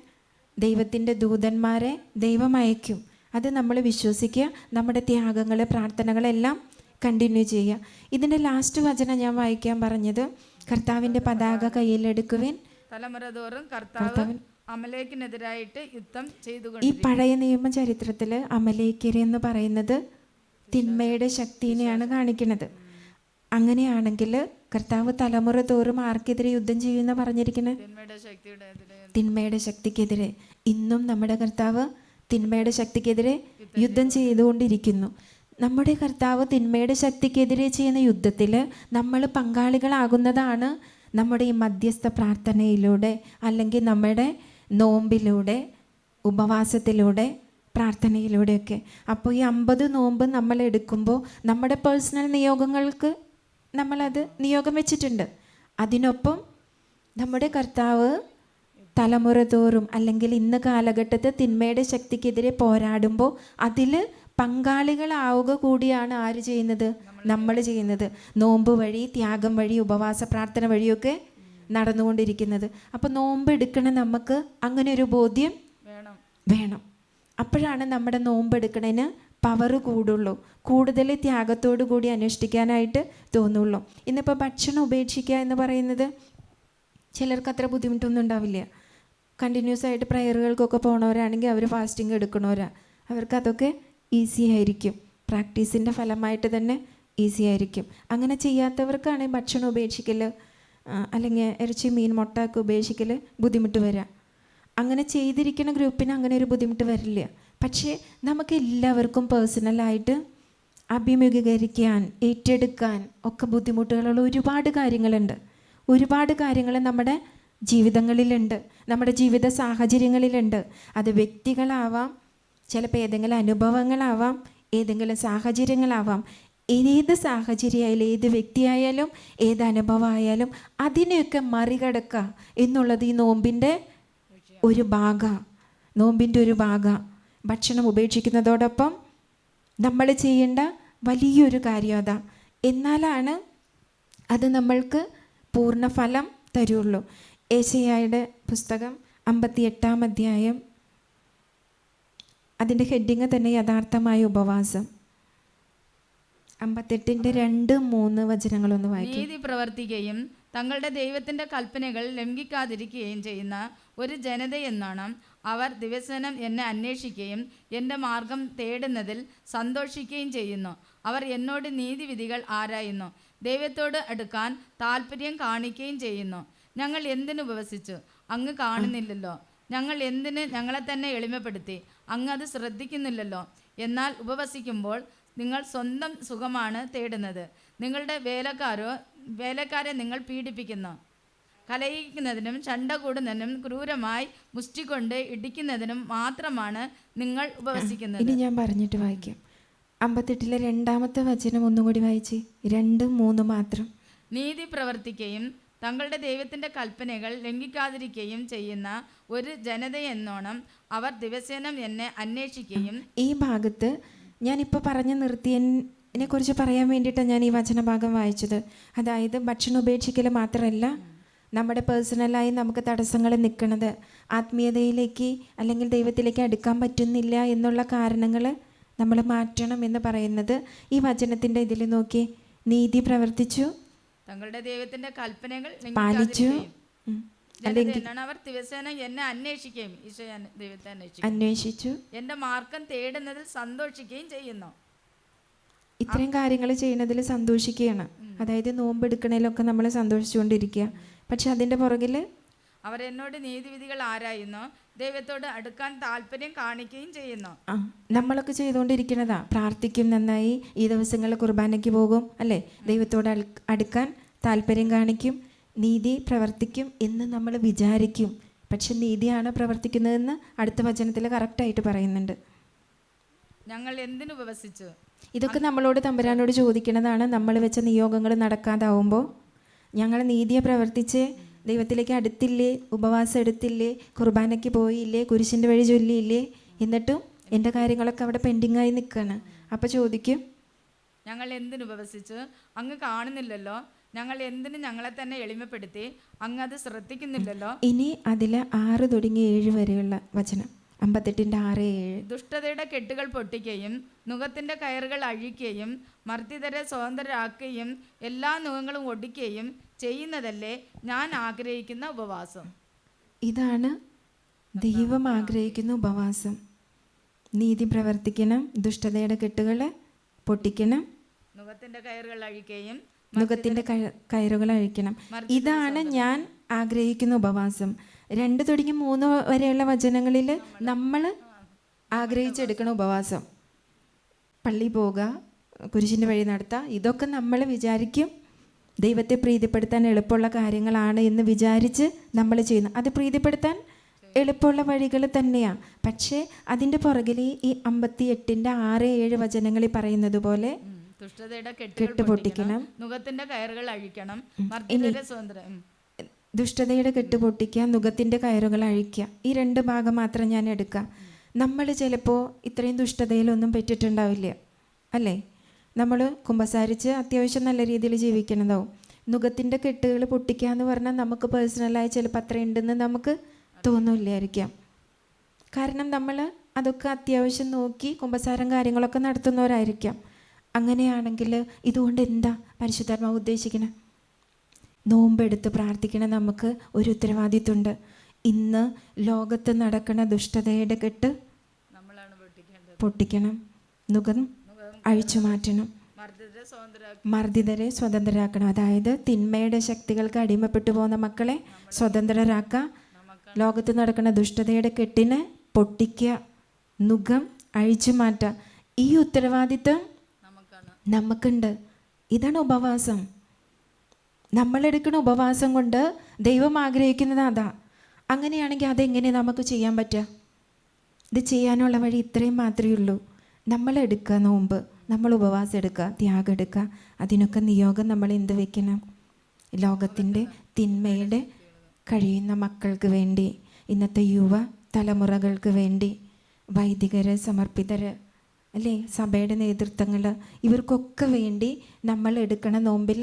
Speaker 1: ദൈവത്തിൻ്റെ ദൂതന്മാരെ ദൈവം അയക്കും. അത് നമ്മൾ വിശ്വസിക്കുക. നമ്മുടെ ത്യാഗങ്ങൾ, പ്രാർത്ഥനകളെല്ലാം കണ്ടിന്യൂ ചെയ്യുക. ഇതിൻ്റെ ലാസ്റ്റ് വചനം ഞാൻ വായിക്കാൻ പറഞ്ഞത്, കർത്താവിൻ്റെ പതാക കയ്യിലെടുക്കുവിൻ,
Speaker 2: തലമുറ തോറും കർത്താവ് അമലേക്കിനെതിരായിട്ട് യുദ്ധം ചെയ്തുകൊണ്ട്.
Speaker 1: ഈ പഴയ നിയമ ചരിത്രത്തിൽ അമലേക്കര് എന്ന് പറയുന്നത് തിന്മയുടെ ശക്തിനെയാണ് കാണിക്കുന്നത്. അങ്ങനെയാണെങ്കിൽ കർത്താവ് തലമുറ തോറും ആർക്കെതിരെ യുദ്ധം ചെയ്യുമെന്ന് പറഞ്ഞിരിക്കുന്നത്? തിന്മയുടെ ശക്തിക്കെതിരെ. ഇന്നും നമ്മുടെ കർത്താവ് തിന്മയുടെ ശക്തിക്കെതിരെ യുദ്ധം ചെയ്തുകൊണ്ടിരിക്കുന്നു. നമ്മുടെ കർത്താവ് തിന്മയുടെ ശക്തിക്കെതിരെ ചെയ്യുന്ന യുദ്ധത്തിൽ നമ്മൾ പങ്കാളികളാകുന്നതാണ് നമ്മുടെ ഈ മധ്യസ്ഥ പ്രാർത്ഥനയിലൂടെ, അല്ലെങ്കിൽ നമ്മുടെ നോമ്പിലൂടെ, ഉപവാസത്തിലൂടെ, പ്രാർത്ഥനയിലൂടെയൊക്കെ. അപ്പോൾ ഈ 50 നോമ്പ് നമ്മൾ എടുക്കുമ്പോൾ നമ്മുടെ പേഴ്സണൽ നിയോഗങ്ങൾക്ക് നമ്മളത് നിയോഗം വെച്ചിട്ടുണ്ട്. അതിനൊപ്പം നമ്മുടെ കർത്താവ് തലമുറ തോറും അല്ലെങ്കിൽ ഇന്ന് കാലഘട്ടത്തിൽ തിന്മയുടെ ശക്തിക്കെതിരെ പോരാടുമ്പോൾ അതിൽ പങ്കാളികളാവുക കൂടിയാണ് ആര് ചെയ്യുന്നത്? നമ്മൾ ചെയ്യുന്നത്. നോമ്പ് വഴി, ത്യാഗം വഴി, ഉപവാസ പ്രാർത്ഥന വഴിയൊക്കെ നടന്നുകൊണ്ടിരിക്കുന്നത്. അപ്പോൾ നോമ്പ് എടുക്കണം, നമുക്ക് അങ്ങനെ ഒരു ബോധ്യം വേണം. അപ്പോഴാണ് നമ്മുടെ നോമ്പ് എടുക്കണതിന് പവർ കൂടുള്ളൂ, കൂടുതൽ ത്യാഗത്തോടു കൂടി അനുഷ്ഠിക്കാനായിട്ട് തോന്നുള്ളൂ. ഇന്നിപ്പോൾ ഭക്ഷണം ഉപേക്ഷിക്കുക എന്ന് പറയുന്നത് ചിലർക്ക് അത്ര ബുദ്ധിമുട്ടൊന്നും ഉണ്ടാവില്ല. കണ്ടിന്യൂസ് ആയിട്ട് പ്രയറുകൾക്കൊക്കെ പോണവരാണെങ്കിൽ അവർ ഫാസ്റ്റിംഗ് എടുക്കണവരാ, അവർക്കതൊക്കെ ഈസി ആയിരിക്കും. പ്രാക്ടീസിൻ്റെ ഫലമായിട്ട് തന്നെ ഈസി ആയിരിക്കും. അങ്ങനെ ചെയ്യാത്തവർക്കാണ് ഭക്ഷണം ഉപേക്ഷിക്കൽ അല്ലെങ്കിൽ ഇറച്ചി, മീൻ, മുട്ട ഒക്കെ ഉപേക്ഷിക്കൽ ബുദ്ധിമുട്ട് വരാം. അങ്ങനെ ചെയ്തിരിക്കുന്ന ഗ്രൂപ്പിന് അങ്ങനെ ഒരു ബുദ്ധിമുട്ട് വരില്ല. പക്ഷേ നമുക്ക് എല്ലാവർക്കും പേഴ്സണലായിട്ട് അഭിമുഖീകരിക്കാൻ, ഏറ്റെടുക്കാൻ ഒക്കെ ബുദ്ധിമുട്ടുകളുള്ള ഒരുപാട് കാര്യങ്ങളുണ്ട്. ഒരുപാട് കാര്യങ്ങൾ നമ്മുടെ ജീവിതങ്ങളിലുണ്ട്, നമ്മുടെ ജീവിത സാഹചര്യങ്ങളിലുണ്ട്. അത് വ്യക്തികളാവാം, ചിലപ്പോൾ ഏതെങ്കിലും അനുഭവങ്ങളാവാം, ഏതെങ്കിലും സാഹചര്യങ്ങളാവാം. ഏത് സാഹചര്യമായാലും, ഏത് വ്യക്തിയായാലും, ഏത് അനുഭവമായാലും അതിനെയൊക്കെ മറികടക്കുക എന്നുള്ളത് ഈ നോമ്പിൻ്റെ ഒരു ഭാഗമാണ്. നോമ്പിൻ്റെ ഒരു ഭാഗമാണ്. ഭക്ഷണം ഉപേക്ഷിക്കുന്നതോടൊപ്പം നമ്മൾ ചെയ്യേണ്ട വലിയൊരു കാര്യം അതാ. എന്നാലാണ് അത് നമ്മൾക്ക് പൂർണ്ണഫലം തരുള്ളൂ. ഏശയ്യായുടെ പുസ്തകം 58-ാം അധ്യായം, അതിൻ്റെ ഹെഡിങ് തന്നെ യഥാർത്ഥമായ ഉപവാസം. 58-ന്റെ 2-3 വചനങ്ങളൊന്ന് വായിക്കും.
Speaker 2: നീതി പ്രവർത്തിക്കുകയും തങ്ങളുടെ ദൈവത്തിൻ്റെ കൽപ്പനകൾ ലംഘിക്കാതിരിക്കുകയും ചെയ്യുന്ന ഒരു ജനതയെന്നോണം അവർ ദിവസേന എന്നെ അന്വേഷിക്കുകയും എൻ്റെ മാർഗം തേടുന്നതിൽ സന്തോഷിക്കുകയും ചെയ്യുന്നു. അവർ എന്നോട് നീതിവിധികൾ ആരായുന്നു, ദൈവത്തോട് അടുക്കാൻ താല്പര്യം കാണിക്കുകയും ചെയ്യുന്നു. ഞങ്ങൾ എന്തിനു ഉപവസിച്ചു, അങ്ങ് കാണുന്നില്ലല്ലോ. ഞങ്ങൾ എന്തിന് ഞങ്ങളെ തന്നെ എളിമപ്പെടുത്തി, അങ്ങ് അത് ശ്രദ്ധിക്കുന്നില്ലല്ലോ. എന്നാൽ ഉപവസിക്കുമ്പോൾ നിങ്ങൾ സ്വന്തം സുഖമാണ് തേടുന്നത്. നിങ്ങളുടെ വേലക്കാരെ നിങ്ങൾ പീഡിപ്പിക്കുന്നു. കലഹിക്കുന്നതിനും ചണ്ട കൂടുന്നതിനും ക്രൂരമായി മുഷ്ടി കൊണ്ട് ഇടിക്കുന്നതിനും മാത്രമാണ് നിങ്ങൾ ഉപവസിക്കുന്നത്.
Speaker 1: ഇനി ഞാൻ പറഞ്ഞിട്ട് വായിക്കാം. 58-ലെ 2-ാമത്തെ വചനം ഒന്നും കൂടി വായിച്ച്. 2-3 മാത്രം.
Speaker 2: നീതി പ്രവർത്തിക്കുകയും തങ്ങളുടെ ദൈവത്തിൻ്റെ കൽപ്പനകൾ ലംഘിക്കാതിരിക്കുകയും ചെയ്യുന്ന ഒരു ജനതയെന്നോണം അവർ ദിവസേന എന്നെ അന്വേഷിക്കുകയും. ഈ
Speaker 1: ഭാഗത്ത് ഞാനിപ്പോൾ പറഞ്ഞു നിർത്തിയതിനെ കുറിച്ച് പറയാൻ വേണ്ടിയിട്ടാണ് ഞാൻ ഈ വചനഭാഗം വായിച്ചത്. അതായത് ഭക്ഷണം ഉപേക്ഷിക്കൽ മാത്രമല്ല, നമ്മുടെ പേഴ്സണലായി നമുക്ക് തടസ്സങ്ങൾ നിൽക്കുന്നത്, ആത്മീയതയിലേക്ക് അല്ലെങ്കിൽ ദൈവത്തിലേക്ക് അടുക്കാൻ പറ്റുന്നില്ല എന്നുള്ള കാരണങ്ങൾ നമ്മൾ മാറ്റണം എന്ന് പറയുന്നത് ഈ വചനത്തിൻ്റെ ഇതിൽ നോക്കി, നീതി പ്രവർത്തിച്ചു,
Speaker 2: തങ്ങളുടെ ദൈവത്തിന്റെ കൽപ്പനകൾ
Speaker 1: പാലിച്ചു,
Speaker 2: അല്ലെങ്കിൽ അവർ ദിവസേന എന്നെ അന്വേഷിക്കുകയും ദൈവത്തെ
Speaker 1: അന്വേഷിച്ചു,
Speaker 2: എന്റെ മാർഗം തേടുന്നതിൽ സന്തോഷിക്കുകയും ചെയ്യുന്നു.
Speaker 1: ഇത്രയും കാര്യങ്ങൾ ചെയ്യുന്നതിൽ സന്തോഷിക്കുകയാണ്. അതായത് നോമ്പെടുക്കണേലൊക്കെ നമ്മൾ സന്തോഷിച്ചുകൊണ്ടിരിക്കുക. പക്ഷെ അതിൻ്റെ പുറകിൽ
Speaker 2: അവരെന്നോട് നീതിവിധികൾ ആരായുന്നു, ദൈവത്തോട് അടുക്കാൻ താല്പര്യം കാണിക്കുകയും ചെയ്യുന്നു.
Speaker 1: നമ്മളൊക്കെ ചെയ്തുകൊണ്ടിരിക്കുന്നതാ. പ്രാർത്ഥിക്കും നന്നായി, ഈ ദിവസങ്ങളിൽ കുർബാനയ്ക്ക് പോകും, അല്ലേ, ദൈവത്തോട് അടുക്കാൻ താല്പര്യം കാണിക്കും, നീതി പ്രവർത്തിക്കും എന്ന് നമ്മൾ വിചാരിക്കും. പക്ഷെ നീതിയാണ് പ്രവർത്തിക്കുന്നതെന്ന് അടുത്ത വചനത്തിൽ കറക്റ്റായിട്ട് പറയുന്നുണ്ട്.
Speaker 2: ഞങ്ങൾ എന്തിനു ഉപവസിച്ചു?
Speaker 1: ഇതൊക്കെ നമ്മളോട് തമ്പുരാനോട് ചോദിക്കുന്നതാണ്. നമ്മൾ വെച്ച നിയോഗങ്ങൾ നടക്കാതാവുമ്പോൾ ഞങ്ങൾ നീതിയെ പ്രവർത്തിച്ച് ദൈവത്തിലേക്ക് അടുത്തില്ലേ, ഉപവാസം എടുത്തില്ലേ, കുർബാനയ്ക്ക് പോയില്ലേ, കുരിശിൻ്റെ വഴി ചൊല്ലിയില്ലേ, എന്നിട്ടും എൻ്റെ കാര്യങ്ങളൊക്കെ അവിടെ പെൻഡിങ്ങായി നിൽക്കുകയാണ്. അപ്പോൾ ചോദിക്കും,
Speaker 2: ഞങ്ങൾ എന്തിനു ഉപവസിച്ചു? അങ്ങ് കാണുന്നില്ലല്ലോ. ഞങ്ങൾ എന്തിനു ഞങ്ങളെ തന്നെ എളിമപ്പെടുത്തി? അങ്ങ് അത് ശ്രദ്ധിക്കുന്നില്ലല്ലോ.
Speaker 1: ഇനി അതിൽ 6 തുടങ്ങി 7 വരെയുള്ള വചനം, 58:6-7.
Speaker 2: ദുഷ്ടതയുടെ കെട്ടുകൾ പൊട്ടിക്കുകയും നുകത്തിന്റെ കയറുകൾ അഴിക്കുകയും മർദ്ദിതരെ സ്വതന്ത്രരാക്കുകയും എല്ലാ നുകങ്ങളും ഒടിക്കുകയും ചെയ്യുന്നതല്ലേ ഞാൻ ആഗ്രഹിക്കുന്ന ഉപവാസം.
Speaker 1: ഇതാണ് ദൈവം ആഗ്രഹിക്കുന്ന ഉപവാസം. നീതി പ്രവർത്തിക്കണം, ദുഷ്ടതയുടെ കെട്ടുകൾ പൊട്ടിക്കണം,
Speaker 2: നുകത്തിന്റെ കയറുകൾ അഴിക്കുകയും
Speaker 1: കയറുകൾ അഴിക്കണം. ഇതാണ് ഞാൻ ആഗ്രഹിക്കുന്ന ഉപവാസം. 2 തുടങ്ങി 3 വരെയുള്ള വചനങ്ങളിൽ നമ്മൾ ആഗ്രഹിച്ചെടുക്കണ ഉപവാസം, പള്ളി പോവുക, കുരിശിൻ്റെ വഴി നടത്തുക, ഇതൊക്കെ നമ്മൾ വിചാരിക്കും ദൈവത്തെ പ്രീതിപ്പെടുത്താൻ എളുപ്പമുള്ള കാര്യങ്ങളാണ് എന്ന് വിചാരിച്ച് നമ്മൾ ചെയ്യുന്നു. അത് പ്രീതിപ്പെടുത്താൻ എളുപ്പമുള്ള വഴികൾ തന്നെയാണ്. പക്ഷേ അതിൻ്റെ പുറകിൽ ഈ 58:6-7 വചനങ്ങളിൽ പറയുന്നത് പോലെ കെട്ട് പൊട്ടിക്കണം,
Speaker 2: നുകത്തിന്റെ കയറുകൾ അഴിക്കണം,
Speaker 1: ദുഷ്ടതയുടെ കെട്ട് പൊട്ടിക്കുക, നുകത്തിൻ്റെ കയറുകൾ അഴിക്കുക. ഈ 2 ഭാഗം മാത്രം ഞാൻ എടുക്കാം. നമ്മൾ ചിലപ്പോൾ ഇത്രയും ദുഷ്ടതയിലൊന്നും പെട്ടിട്ടുണ്ടാവില്ല, അല്ലേ? നമ്മൾ കുമ്പസാരിച്ച് അത്യാവശ്യം നല്ല രീതിയിൽ ജീവിക്കണതാവും. നുകത്തിൻ്റെ കെട്ടുകൾ പൊട്ടിക്കുക എന്ന് പറഞ്ഞാൽ നമുക്ക് പേഴ്സണലായി ചിലപ്പോൾ അത്ര ഉണ്ടെന്ന് നമുക്ക് തോന്നില്ലായിരിക്കാം. കാരണം നമ്മൾ അതൊക്കെ അത്യാവശ്യം നോക്കി കുമ്പസാരം കാര്യങ്ങളൊക്കെ നടത്തുന്നവരായിരിക്കാം. അങ്ങനെയാണെങ്കിൽ ഇതുകൊണ്ട് എന്താ പരിശുദ്ധാത്മാവ് ഉദ്ദേശിക്കണേ? നോമ്പെടുത്ത് പ്രാർത്ഥിക്കണം. നമുക്ക് ഒരു ഉത്തരവാദിത്വമുണ്ട്. ഇന്ന് ലോകത്ത് നടക്കുന്ന ദുഷ്ടതയുടെ കെട്ട് പൊട്ടിക്കണം, നുകം അഴിച്ചു മാറ്റണം, മർദ്ദിതരെ സ്വതന്ത്രരാക്കണം. അതായത് തിന്മയുടെ ശക്തികൾക്ക് അടിമപ്പെട്ടു പോകുന്ന മക്കളെ സ്വതന്ത്രരാക്കുക, ലോകത്ത് നടക്കുന്ന ദുഷ്ടതയുടെ കെട്ടിനെ പൊട്ടിക്കുക, നുകം അഴിച്ചു മാറ്റുക. ഈ ഉത്തരവാദിത്വം നമുക്കുണ്ട്. ഇതാണ് ഉപവാസം. നമ്മളെടുക്കുന്ന ഉപവാസം കൊണ്ട് ദൈവം ആഗ്രഹിക്കുന്നത് അതാ. അങ്ങനെയാണെങ്കിൽ അതെങ്ങനെ നമുക്ക് ചെയ്യാൻ പറ്റുക? ഇത് ചെയ്യാനുള്ള വഴി ഇത്രയും മാത്രമേ ഉള്ളൂ. നമ്മളെടുക്കുക നോമ്പ്, നമ്മൾ ഉപവാസം എടുക്കുക, ത്യാഗം എടുക്കുക. അതിനൊക്കെ നിയോഗം നമ്മൾ എന്ത് വെക്കണം? ലോകത്തിൻ്റെ തിന്മയുടെ കഴിയുന്ന മക്കൾക്ക് വേണ്ടി, ഇന്നത്തെ യുവ തലമുറകൾക്ക് വേണ്ടി, വൈദികര്, സമർപ്പിതര്, അല്ലേ, സഭയുടെ നേതൃത്വങ്ങൾ, ഇവർക്കൊക്കെ വേണ്ടി നമ്മൾ എടുക്കണ നോമ്പിൽ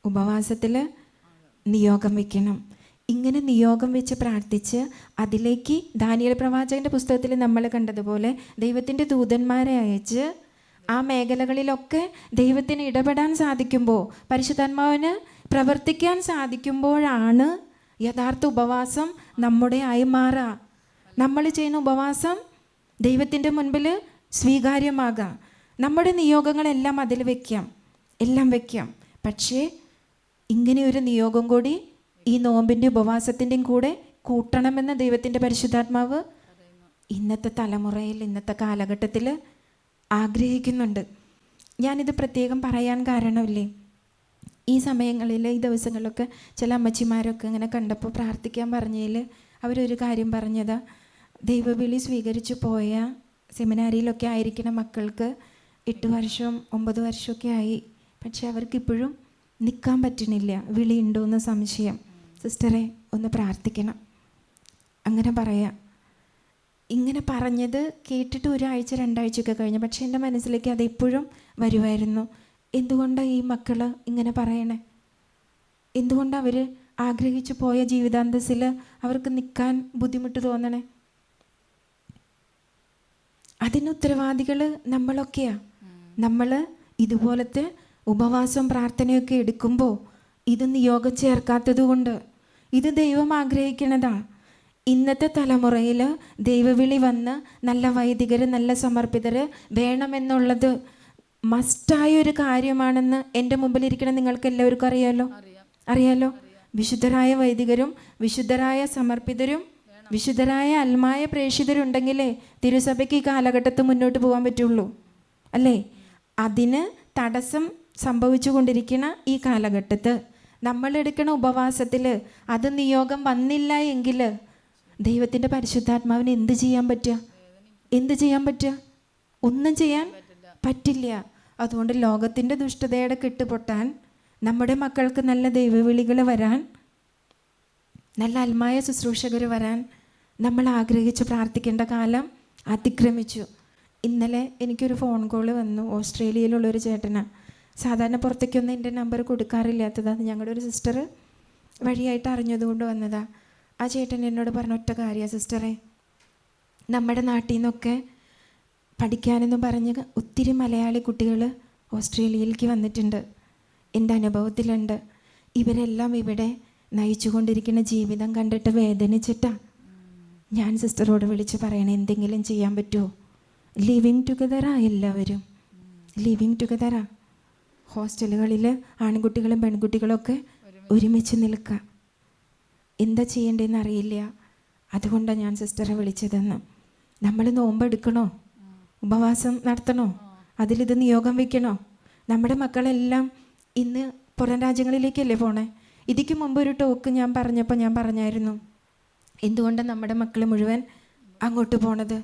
Speaker 1: ഉപവാസത്തിൽ നിയോഗം വെക്കണം. ഇങ്ങനെ നിയോഗം വെച്ച് പ്രാർത്ഥിച്ച് അതിലേക്ക് ദാനിയേൽ പ്രവാചകൻ്റെ പുസ്തകത്തിൽ നമ്മൾ കണ്ടതുപോലെ ദൈവത്തിൻ്റെ ദൂതന്മാരെ അയച്ച് ആ മേഖലകളിലൊക്കെ ദൈവത്തിന് ഇടപെടാൻ സാധിക്കുമ്പോൾ, പരിശുദ്ധാത്മാവിന് പ്രവർത്തിക്കാൻ സാധിക്കുമ്പോഴാണ് യഥാർത്ഥ ഉപവാസം നമ്മുടെ ആയി മാറുക. നമ്മൾ ചെയ്യുന്ന ഉപവാസം ദൈവത്തിൻ്റെ മുൻപിൽ സ്വീകാര്യമാകാം. നമ്മുടെ നിയോഗങ്ങളെല്ലാം അതിൽ വയ്ക്കാം, എല്ലാം വയ്ക്കാം. പക്ഷേ ഇങ്ങനെ ഒരു നിയോഗം കൂടി ഈ നോമ്പിൻ്റെ ഉപവാസത്തിൻ്റെയും കൂടെ കൂട്ടണമെന്ന് ദൈവത്തിൻ്റെ പരിശുദ്ധാത്മാവ് ഇന്നത്തെ തലമുറയിൽ, ഇന്നത്തെ കാലഘട്ടത്തിൽ ആഗ്രഹിക്കുന്നുണ്ട്. ഞാനിത് പ്രത്യേകം പറയാൻ കാരണമില്ലേ, ഈ സമയങ്ങളിൽ, ഈ ദിവസങ്ങളിലൊക്കെ ചില അമ്മച്ചിമാരൊക്കെ ഇങ്ങനെ കണ്ടപ്പോൾ പ്രാർത്ഥിക്കാൻ പറഞ്ഞതിൽ അവരൊരു കാര്യം പറഞ്ഞതാ, ദൈവവിളി സ്വീകരിച്ചു പോയ സെമിനാരിയിലൊക്കെ ആയിരിക്കുന്ന മക്കൾക്ക് 8 വർഷം 9 വർഷമൊക്കെ ആയി, പക്ഷെ അവർക്കിപ്പോഴും നിൽക്കാൻ പറ്റണില്ല, വിളി ഉണ്ടോ എന്ന് സംശയം. സിസ്റ്ററെ ഒന്ന് പ്രാർത്ഥിക്കണം. അങ്ങനെ പറയാം. ഇങ്ങനെ പറഞ്ഞത് കേട്ടിട്ട് 1 ആഴ്ച 2 ആഴ്ചയൊക്കെ കഴിഞ്ഞു. പക്ഷെ എൻ്റെ മനസ്സിലേക്ക് അത് എപ്പോഴും വരുമായിരുന്നു. എന്തുകൊണ്ടാണ് ഈ മക്കൾ ഇങ്ങനെ പറയണേ? എന്തുകൊണ്ടാണ് അവർ ആഗ്രഹിച്ചു പോയ ജീവിതാന്തസ്സിൽ അവർക്ക് നിൽക്കാൻ ബുദ്ധിമുട്ട് തോന്നണേ? അതിന് ഉത്തരവാദികൾ നമ്മളൊക്കെയാണ്. നമ്മൾ ഇതുപോലത്തെ ഉപവാസവും പ്രാർത്ഥനയൊക്കെ എടുക്കുമ്പോൾ ഇത് നിയോഗം ചേർക്കാത്തത് കൊണ്ട്, ഇത് ദൈവം ആഗ്രഹിക്കണതാ. ഇന്നത്തെ തലമുറയിൽ ദൈവവിളി വന്ന് നല്ല വൈദികർ, നല്ല സമർപ്പിതർ വേണമെന്നുള്ളത് മസ്റ്റായ ഒരു കാര്യമാണെന്ന് എൻ്റെ മുമ്പിലിരിക്കണ നിങ്ങൾക്ക് എല്ലാവർക്കും അറിയാലോ. വിശുദ്ധരായ വൈദികരും വിശുദ്ധരായ സമർപ്പിതരും വിശുദ്ധരായ അൽമായ പ്രേക്ഷിതരുണ്ടെങ്കിലേ തിരുസഭയ്ക്ക് ഈ കാലഘട്ടത്തിൽ മുന്നോട്ട് പോകാൻ പറ്റുള്ളൂ, അല്ലേ? അതിന് തടസ്സം സംഭവിച്ചു കൊണ്ടിരിക്കുന്ന ഈ കാലഘട്ടത്ത് നമ്മളെടുക്കണ ഉപവാസത്തിൽ അത് നിയോഗം വന്നില്ല എങ്കിൽ ദൈവത്തിൻ്റെ പരിശുദ്ധാത്മാവിന് എന്ത് ചെയ്യാൻ പറ്റുക? ഒന്നും ചെയ്യാൻ പറ്റില്ല. അതുകൊണ്ട് ലോകത്തിൻ്റെ ദുഷ്ടതയുടെ കെട്ടുപൊട്ടാൻ, നമ്മുടെ മക്കൾക്ക് നല്ല ദൈവവിളികൾ വരാൻ, നല്ല അൽമായ ശുശ്രൂഷകർ വരാൻ നമ്മൾ ആഗ്രഹിച്ച് പ്രാർത്ഥിക്കേണ്ട കാലം അതിക്രമിച്ചു. ഇന്നലെ എനിക്കൊരു ഫോൺ കോൾ വന്നു. ഓസ്ട്രേലിയയിലുള്ളൊരു ചേട്ടനാണ്. സാധാരണ പുറത്തേക്കൊന്നും എൻ്റെ നമ്പർ കൊടുക്കാറില്ലാത്തതാണ്. ഞങ്ങളുടെ ഒരു സിസ്റ്റർ വഴിയായിട്ട് അറിഞ്ഞതുകൊണ്ട് വന്നതാണ്. ആ ചേട്ടൻ എന്നോട് പറഞ്ഞ ഒറ്റ കാര്യമാണ്, സിസ്റ്ററെ, നമ്മുടെ നാട്ടിൽ നിന്നൊക്കെ പഠിക്കാനെന്ന് പറഞ്ഞ് ഒത്തിരി മലയാളി കുട്ടികൾ ഓസ്ട്രേലിയയിലേക്ക് വന്നിട്ടുണ്ട്. എൻ്റെ അനുഭവത്തിലുണ്ട്. ഇവരെല്ലാം ഇവിടെ നയിച്ചു കൊണ്ടിരിക്കുന്ന ജീവിതം കണ്ടിട്ട് വേദനിച്ചിട്ടാണ് ഞാൻ സിസ്റ്ററോട് വിളിച്ച് പറയണേ, എന്തെങ്കിലും ചെയ്യാൻ പറ്റുമോ? ലിവിങ് ടുഗദറാ, എല്ലാവരും ലിവിങ് ടുഗദറാ. ഹോസ്റ്റലുകളിൽ ആൺകുട്ടികളും പെൺകുട്ടികളൊക്കെ ഒരുമിച്ച് നിൽക്കുക. എന്താ ചെയ്യേണ്ടതെന്ന് അറിയില്ല. അതുകൊണ്ടാണ് ഞാൻ സിസ്റ്ററെ വിളിച്ചതെന്ന്. നമ്മൾ നോമ്പെടുക്കണോ? ഉപവാസം നടത്തണോ? അതിലിത് നിയോഗം വയ്ക്കണോ? നമ്മുടെ മക്കളെല്ലാം ഇന്ന് പുറം രാജ്യങ്ങളിലേക്കല്ലേ പോണേ? ഇതിക്ക് മുമ്പ് ഒരു ടോക്ക് ഞാൻ പറഞ്ഞായിരുന്നു, എന്തുകൊണ്ടാണ് നമ്മുടെ മക്കൾ മുഴുവൻ അങ്ങോട്ട് പോണത്?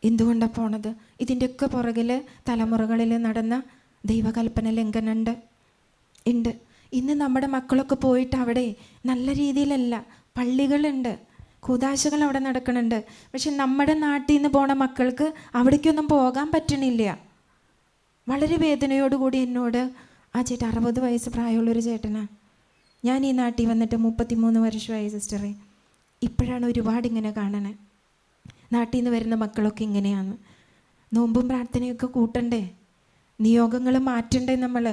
Speaker 1: എന്തുകൊണ്ടാണ് പോണത്? ഇതിൻ്റെയൊക്കെ പുറകിൽ തലമുറകളിൽ നടന്ന ദൈവകൽപ്പന ലംഘനം ഉണ്ട്. ഇന്ന് നമ്മുടെ മക്കളൊക്കെ പോയിട്ട് അവിടെ നല്ല രീതിയിലല്ല, പള്ളികളുണ്ട്, കൂദാശകൾ അവിടെ നടക്കുന്നുണ്ട്. പക്ഷെ നമ്മുടെ നാട്ടിൽ നിന്ന് പോണ മക്കൾക്ക് അവിടേക്കൊന്നും പോകാൻ പറ്റണില്ല. വളരെ വേദനയോടുകൂടി എന്നോട് ആ ചേട്ടൻ, 60 വയസ്സ് പ്രായമുള്ളൊരു ചേട്ടനാണ്, ഞാൻ ഈ നാട്ടിൽ വന്നിട്ട് 33 വർഷമായി സിസ്റ്ററെ, ഇപ്പോഴാണ് ഒരുപാട് ഇങ്ങനെ കാണണേ. നാട്ടിൽ നിന്ന് വരുന്ന മക്കളൊക്കെ ഇങ്ങനെയാണ്. നോമ്പും പ്രാർത്ഥനയൊക്കെ കൂട്ടണ്ടേ? നിയോഗങ്ങൾ മാറ്റണ്ടേ? നമ്മൾ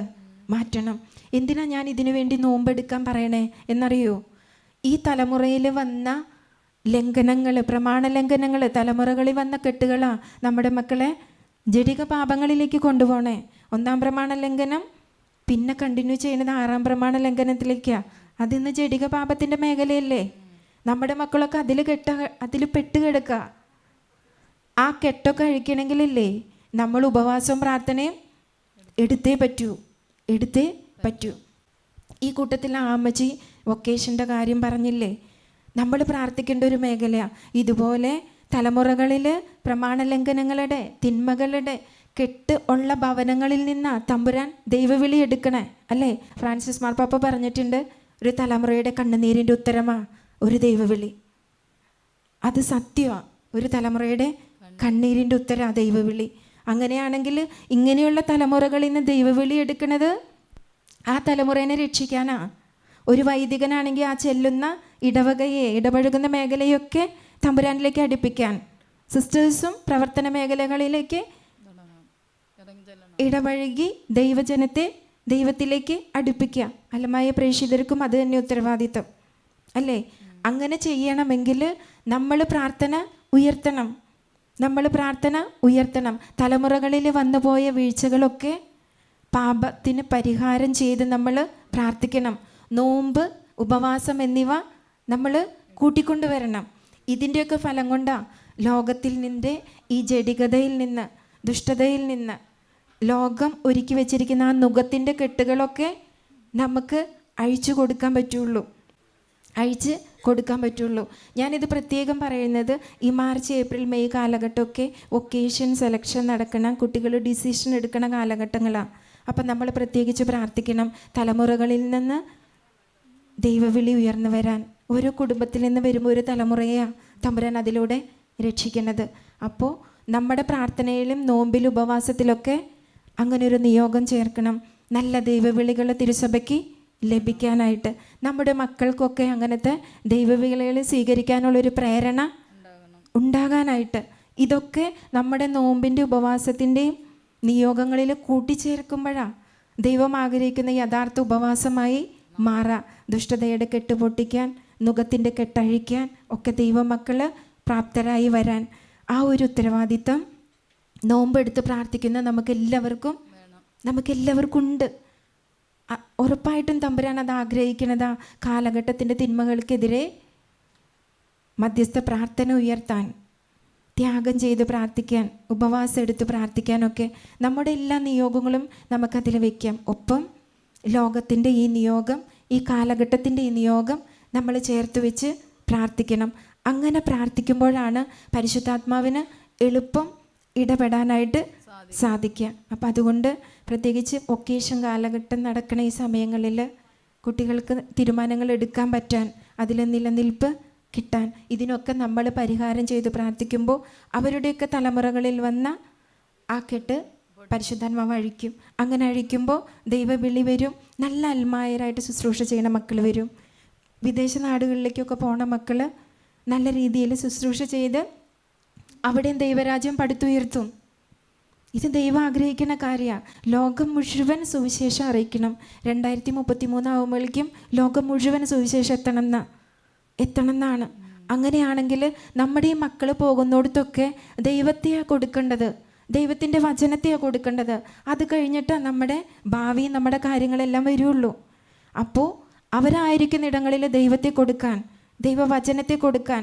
Speaker 1: മാറ്റണം. എന്തിനാ ഞാൻ ഇതിനു വേണ്ടി നോമ്പെടുക്കാൻ പറയണേ എന്നറിയോ? ഈ തലമുറയിൽ വന്ന ലംഘനങ്ങൾ, പ്രമാണ ലംഘനങ്ങൾ, തലമുറകളിൽ വന്ന കെട്ടുകളാണ് നമ്മുടെ മക്കളെ ജഡിക പാപങ്ങളിലേക്ക് കൊണ്ടുപോകണേ. 1-ാം പ്രമാണ ലംഘനം, പിന്നെ കണ്ടിന്യൂ ചെയ്യുന്നത് 6-ാം പ്രമാണ ലംഘനത്തിലേക്കാണ്. അതിന്ന് ജഡിക പാപത്തിൻ്റെ മേഖലയല്ലേ? നമ്മുടെ മക്കളൊക്കെ അതിൽ പെട്ടുകിടക്കുക. ആ കെട്ടൊക്കെ അഴിക്കണമെങ്കിലല്ലേ നമ്മൾ ഉപവാസവും പ്രാർത്ഥനയും എടുത്തേ പറ്റൂ. ഈ കൂട്ടത്തിൽ ആമ്മച്ചി വൊക്കേഷൻ്റെ കാര്യം പറഞ്ഞില്ലേ? നമ്മൾ പ്രാർത്ഥിക്കേണ്ട ഒരു മേഖലയാണ്. ഇതുപോലെ തലമുറകളിൽ പ്രമാണലംഘനങ്ങളുടെ, തിന്മകളുടെ കെട്ട് ഉള്ള ഭവനങ്ങളിൽ നിന്നാ തമ്പുരാൻ ദൈവവിളി എടുക്കണേ, അല്ലേ? ഫ്രാൻസിസ് മാർപ്പാപ്പ പറഞ്ഞിട്ടുണ്ട്, ഒരു തലമുറയുടെ കണ്ണുനീരിൻ്റെ ഉത്തരമാണ് ഒരു ദൈവവിളി. അത് സത്യമാണ്. ഒരു തലമുറയുടെ കണ്ണീരിൻ്റെ ഉത്തരമാണ് ദൈവവിളി. അങ്ങനെയാണെങ്കിൽ ഇങ്ങനെയുള്ള തലമുറകളിൽ നിന്ന് ദൈവവിളി എടുക്കുന്നത് ആ തലമുറേനെ രക്ഷിക്കാനാ. ഒരു വൈദികനാണെങ്കിൽ ആ ചെല്ലുന്ന ഇടവകയെ, ഇടപഴകുന്ന മേഖലയൊക്കെ തമ്പുരാനിലേക്ക് അടുപ്പിക്കാൻ, സിസ്റ്റേഴ്സും പ്രവർത്തന മേഖലകളിലേക്ക് ഇടപഴകി ദൈവജനത്തെ ദൈവത്തിലേക്ക് അടുപ്പിക്കുക. അലമായ പ്രേക്ഷിതർക്കും അത് തന്നെ ഉത്തരവാദിത്വം, അല്ലേ? അങ്ങനെ ചെയ്യണമെങ്കിൽ നമ്മൾ പ്രാർത്ഥന ഉയർത്തണം. തലമുറകളിൽ വന്നുപോയ വീഴ്ചകളൊക്കെ പാപത്തിന് പരിഹാരം ചെയ്ത് നമ്മൾ പ്രാർത്ഥിക്കണം. നോമ്പ്, ഉപവാസം എന്നിവ നമ്മൾ കൂട്ടിക്കൊണ്ടുവരണം. ഇതിൻ്റെയൊക്കെ ഫലം കൊണ്ടാണ് ലോകത്തിൽ നിൻ്റെ ഈ ജഡികതയിൽ നിന്ന്, ദുഷ്ടതയിൽ നിന്ന് ലോകം ഒരുക്കി വെച്ചിരിക്കുന്ന ആ നുഖത്തിൻ്റെ കെട്ടുകളൊക്കെ നമുക്ക് അഴിച്ചു കൊടുക്കാൻ പറ്റുള്ളൂ. ഞാനിത് പ്രത്യേകം പറയുന്നത്, ഈ മാർച്ച്, ഏപ്രിൽ, മെയ് കാലഘട്ടമൊക്കെ വൊക്കേഷൻ സെലക്ഷൻ നടക്കണ, കുട്ടികൾ ഡിസിഷൻ എടുക്കണ കാലഘട്ടങ്ങളാണ്. അപ്പം നമ്മൾ പ്രത്യേകിച്ച് പ്രാർത്ഥിക്കണം, തലമുറകളിൽ നിന്ന് ദൈവവിളി ഉയർന്നു വരാൻ. ഓരോ കുടുംബത്തിൽ നിന്ന് വരുമ്പോൾ ഒരു തലമുറയാണ് തമ്പുരാൻ അതിലൂടെ രക്ഷിക്കുന്നത്. അപ്പോൾ നമ്മുടെ പ്രാർത്ഥനയിലും നോമ്പിലും ഉപവാസത്തിലൊക്കെ അങ്ങനെ ഒരു നിയോഗം ചേർക്കണം. നല്ല ദൈവവിളികൾ തിരുസഭയ്ക്ക് ലഭിക്കാനായിട്ട്, നമ്മുടെ മക്കൾക്കൊക്കെ അങ്ങനത്തെ ദൈവവിളികൾ സ്വീകരിക്കാനുള്ളൊരു പ്രേരണ ഉണ്ടാകാനായിട്ട് ഇതൊക്കെ നമ്മുടെ നോമ്പിൻ്റെ ഉപവാസത്തിൻ്റെയും നിയോഗങ്ങളിൽ കൂട്ടിച്ചേർക്കുമ്പോഴാണ് ദൈവം ആഗ്രഹിക്കുന്ന യഥാർത്ഥ ഉപവാസമായി മാറാം. ദുഷ്ടതയുടെ കെട്ട് പൊട്ടിക്കാൻ, നുകത്തിൻ്റെ കെട്ടഴിക്കാൻ ഒക്കെ ദൈവമക്കൾ പ്രാപ്തരായി വരാൻ ആ ഒരു ഉത്തരവാദിത്തം നോമ്പെടുത്ത് പ്രാർത്ഥിക്കുന്ന നമുക്കെല്ലാവർക്കും ഉണ്ട്. ഉറപ്പായിട്ടും തമ്പുരാൻ അത് ആഗ്രഹിക്കണതാ. കാലഘട്ടത്തിൻ്റെ തിന്മകൾക്കെതിരെ മധ്യസ്ഥ പ്രാർത്ഥന ഉയർത്താൻ, ത്യാഗം ചെയ്ത് പ്രാർത്ഥിക്കാൻ, ഉപവാസം എടുത്ത് പ്രാർത്ഥിക്കാനൊക്കെ നമ്മുടെ എല്ലാ നിയോഗങ്ങളും നമുക്കതിൽ വയ്ക്കാം. ഒപ്പം ലോകത്തിൻ്റെ ഈ നിയോഗം, ഈ കാലഘട്ടത്തിൻ്റെ ഈ നിയോഗം നമ്മൾ ചേർത്ത് വെച്ച് പ്രാർത്ഥിക്കണം. അങ്ങനെ പ്രാർത്ഥിക്കുമ്പോഴാണ് പരിശുദ്ധാത്മാവിന് എളുപ്പം ഇടപെടാനായിട്ട് സാധിക്കുക. അപ്പം അതുകൊണ്ട് പ്രത്യേകിച്ച് ഒക്കേഷൻ കാലഘട്ടം നടക്കണ ഈ സമയങ്ങളിൽ കുട്ടികൾക്ക് തീരുമാനങ്ങൾ എടുക്കാൻ പറ്റാൻ, അതിൽ നിലനിൽപ്പ് കിട്ടാൻ, ഇതിനൊക്കെ നമ്മൾ പരിഹാരം ചെയ്ത് പ്രാർത്ഥിക്കുമ്പോൾ അവരുടെയൊക്കെ തലമുറകളിൽ വന്ന ആ കെട്ട് പരിശുദ്ധാത്മാവ് അഴിക്കും. അങ്ങനെ അഴിക്കുമ്പോൾ ദൈവവിളി വരും. നല്ല അൽമായരായിട്ട് ശുശ്രൂഷ ചെയ്യുന്ന മക്കൾ വരും. വിദേശ നാടുകളിലേക്കൊക്കെ പോണ മക്കൾ നല്ല രീതിയിൽ ശുശ്രൂഷ ചെയ്ത് അവിടെയും ദൈവരാജ്യം പടുത്തുയർത്തും. ഇത് ദൈവം ആഗ്രഹിക്കുന്ന കാര്യമാണ്. ലോകം മുഴുവൻ സുവിശേഷം അറിയിക്കണം. 2033 ആകുമ്പോഴേക്കും ലോകം മുഴുവൻ സുവിശേഷം എത്തണം എന്നാണ്. അങ്ങനെയാണെങ്കിൽ നമ്മുടെ ഈ മക്കൾ പോകുന്നിടത്തൊക്കെ ദൈവത്തെയാണ് കൊടുക്കേണ്ടത്, ദൈവത്തിൻ്റെ വചനത്തെയാണ് കൊടുക്കേണ്ടത്. അത് കഴിഞ്ഞിട്ട് നമ്മുടെ ഭാവി, നമ്മുടെ കാര്യങ്ങളെല്ലാം വരുള്ളൂ. അപ്പോൾ അവരായിരിക്കുന്ന ഇടങ്ങളിൽ ദൈവത്തെ കൊടുക്കാൻ, ദൈവവചനത്തെ കൊടുക്കാൻ,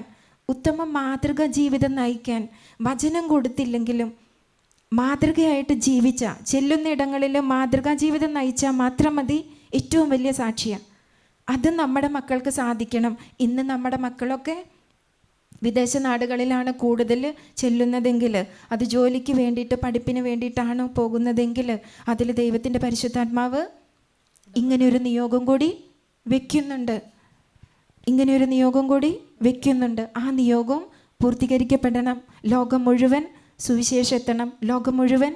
Speaker 1: ഉത്തമ മാതൃക ജീവിതം നയിക്കാൻ, വചനം കൊടുത്തില്ലെങ്കിലും മാതൃകയായിട്ട് ചെല്ലുന്ന ഇടങ്ങളിൽ മാതൃകാ ജീവിതം നയിച്ചാൽ മാത്രം മതി ഏറ്റവും വലിയ സാക്ഷിയാണ്. അത് നമ്മുടെ മക്കൾക്ക് സാധിക്കണം. ഇന്ന് നമ്മുടെ മക്കളൊക്കെ വിദേശ നാടുകളിലാണ് കൂടുതൽ ചെല്ലുന്നതെങ്കിൽ, അത് ജോലിക്ക് വേണ്ടിയിട്ട്, പഠിപ്പിന് വേണ്ടിയിട്ടാണ് പോകുന്നതെങ്കിൽ, അതിൽ ദൈവത്തിൻ്റെ പരിശുദ്ധാത്മാവ് ഇങ്ങനെയൊരു നിയോഗം കൂടി വെക്കുന്നുണ്ട്. ആ നിയോഗം പൂർത്തീകരിക്കപ്പെടണം. ലോകം മുഴുവൻ സുവിശേഷം എത്തണം. ലോകം മുഴുവൻ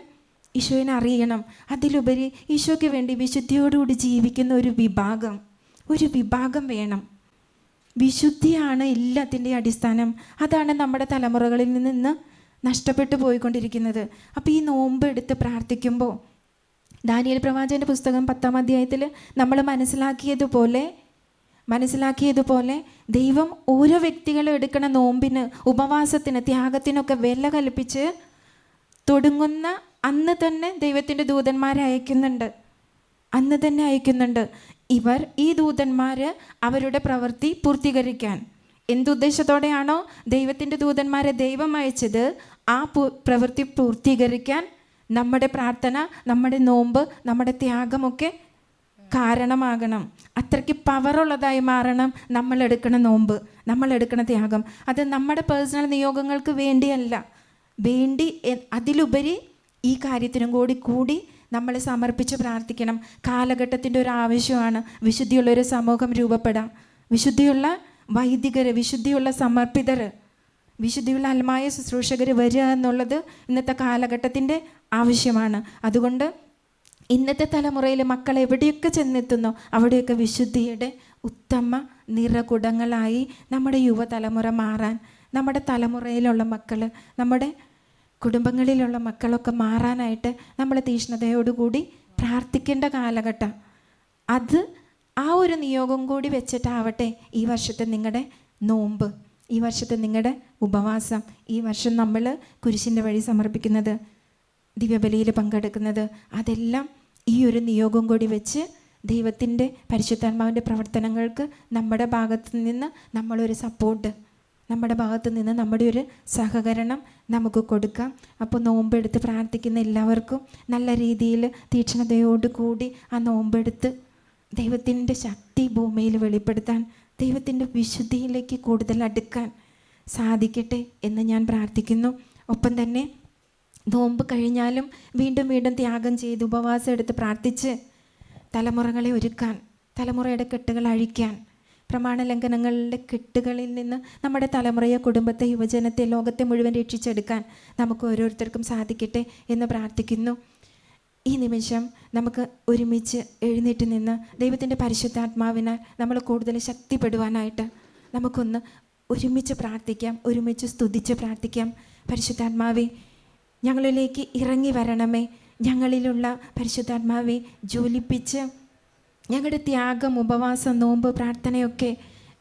Speaker 1: ഈശോയെ അറിയണം. അതിലുപരി ഈശോയ്ക്ക് വേണ്ടി വിശുദ്ധിയോടുകൂടി ജീവിക്കുന്ന ഒരു വിഭാഗം വേണം. വിശുദ്ധിയാണ് എല്ലാത്തിൻ്റെയും അടിസ്ഥാനം. അതാണ് നമ്മുടെ തലമുറകളിൽ നിന്ന് നഷ്ടപ്പെട്ടു പോയിക്കൊണ്ടിരിക്കുന്നത്. അപ്പോൾ ഈ നോമ്പ് എടുത്ത് പ്രാർത്ഥിക്കുമ്പോൾ ദാനിയേൽ പ്രവാചകൻ്റെ പുസ്തകം 10-ാം അധ്യായത്തിൽ നമ്മൾ മനസ്സിലാക്കിയതുപോലെ ദൈവം ഓരോ വ്യക്തികളും എടുക്കുന്ന നോമ്പിന്, ഉപവാസത്തിന്, ത്യാഗത്തിനൊക്കെ വില കൽപ്പിച്ച് തുടങ്ങുന്ന അന്ന് തന്നെ ദൈവത്തിൻ്റെ ദൂതന്മാരെ അയക്കുന്നുണ്ട്. ഈ ദൂതന്മാർ അവരുടെ പ്രവൃത്തി പൂർത്തീകരിക്കാൻ, എന്തുദ്ദേശത്തോടെയാണോ ദൈവത്തിൻ്റെ ദൂതന്മാരെ ദൈവം അയച്ചത്, ആ പ്രവൃത്തി പൂർത്തീകരിക്കാൻ നമ്മുടെ പ്രാർത്ഥന, നമ്മുടെ നോമ്പ്, നമ്മുടെ ത്യാഗമൊക്കെ കാരണമാകണം. അത്രയ്ക്ക് പവറുള്ളതായി മാറണം നമ്മളെടുക്കണ നോമ്പ്, നമ്മളെടുക്കണ ത്യാഗം. അത് നമ്മുടെ പേഴ്സണൽ നിയോഗങ്ങൾക്ക് വേണ്ടിയല്ല, അതിലുപരി ഈ കാര്യത്തിനും കൂടി നമ്മൾ സമർപ്പിച്ച് പ്രാർത്ഥിക്കണം. കാലഘട്ടത്തിൻ്റെ ഒരു ആവശ്യമാണ് വിശുദ്ധിയുള്ളൊരു സമൂഹം രൂപപ്പെടാം. വിശുദ്ധിയുള്ള വൈദികർ, വിശുദ്ധിയുള്ള സമർപ്പിതർ, വിശുദ്ധിയുള്ള അൽമായ ശുശ്രൂഷകർ വരിക എന്നുള്ളത് ഇന്നത്തെ കാലഘട്ടത്തിൻ്റെ ആവശ്യമാണ്. അതുകൊണ്ട് ഇന്നത്തെ തലമുറയിൽ മക്കൾ എവിടെയൊക്കെ ചെന്നെത്തുന്നോ അവിടെയൊക്കെ വിശുദ്ധിയുടെ ഉത്തമ നിറകുടങ്ങളായി നമ്മുടെ യുവതലമുറ മാറാൻ, നമ്മുടെ തലമുറയിലുള്ള മക്കൾ, നമ്മുടെ കുടുംബങ്ങളിലുള്ള മക്കളൊക്കെ മാറാനായിട്ട് നമ്മൾ തീഷ്ണതയോടുകൂടി പ്രാർത്ഥിക്കേണ്ട കാലഘട്ടം. അത് ആ ഒരു നിയോഗം കൂടി വെച്ചിട്ടാവട്ടെ ഈ വർഷത്തെ നിങ്ങളുടെ നോമ്പ്, ഈ വർഷത്തെ നിങ്ങളുടെ ഉപവാസം, ഈ വർഷം നമ്മൾ കുരിശിൻ്റെ വഴി സമർപ്പിക്കുന്നത്, ദിവ്യബലിയിൽ പങ്കെടുക്കുന്നത്, അതെല്ലാം ഈ ഒരു നിയോഗം കൂടി വെച്ച് ദൈവത്തിൻ്റെ പരിശുദ്ധാത്മാവിൻ്റെ പ്രവർത്തനങ്ങൾക്ക് നമ്മുടെ ഭാഗത്തു നിന്ന് നമ്മളൊരു സപ്പോർട്ട്, നമ്മുടെ ഭാഗത്തു നിന്ന് നമ്മുടെ ഒരു സഹകരണം നമുക്ക് കൊടുക്കാം. അപ്പോൾ നോമ്പെടുത്ത് പ്രാർത്ഥിക്കുന്ന എല്ലാവർക്കും നല്ല രീതിയിൽ തീക്ഷ്ണതയോടുകൂടി ആ നോമ്പെടുത്ത് ദൈവത്തിൻ്റെ ശക്തി ഭൂമിയിൽ വെളിപ്പെടുത്താൻ, ദൈവത്തിൻ്റെ വിശുദ്ധിയിലേക്ക് കൂടുതൽ അടുക്കാൻ സാധിക്കട്ടെ എന്ന് ഞാൻ പ്രാർത്ഥിക്കുന്നു. ഒപ്പം തന്നെ നോമ്പ് കഴിഞ്ഞാലും വീണ്ടും ത്യാഗം ചെയ്ത് ഉപവാസം എടുത്ത് പ്രാർത്ഥിച്ച് തലമുറകളെ ഒരുക്കാൻ, തലമുറയുടെ കെട്ടുകൾ അഴിക്കാൻ, പ്രമാണലംഘനങ്ങളുടെ കെട്ടുകളിൽ നിന്ന് നമ്മുടെ തലമുറയെ, കുടുംബത്തെ, യുവജനത്തെ, ലോകത്തെ മുഴുവൻ രക്ഷിച്ചെടുക്കാൻ നമുക്ക് ഓരോരുത്തർക്കും സാധിക്കട്ടെ എന്ന് പ്രാർത്ഥിക്കുന്നു. ഈ നിമിഷം നമുക്ക് ഒരുമിച്ച് എഴുന്നേറ്റ് നിന്ന് ദൈവത്തിൻ്റെ പരിശുദ്ധാത്മാവിനാൽ നമ്മൾ കൂടുതൽ ശക്തിപ്പെടുവാനായിട്ട് നമുക്കൊന്ന് ഒരുമിച്ച് പ്രാർത്ഥിക്കാം, ഒരുമിച്ച് സ്തുതിച്ച് പ്രാർത്ഥിക്കാം. പരിശുദ്ധാത്മാവേ, ഞങ്ങളിലേക്ക് ഇറങ്ങി വരണമേ. ഞങ്ങളിലുള്ള പരിശുദ്ധാത്മാവെ ജ്വലിപ്പിച്ച് ഞങ്ങളുടെ ത്യാഗം, ഉപവാസം, നോമ്പ്, പ്രാർത്ഥനയൊക്കെ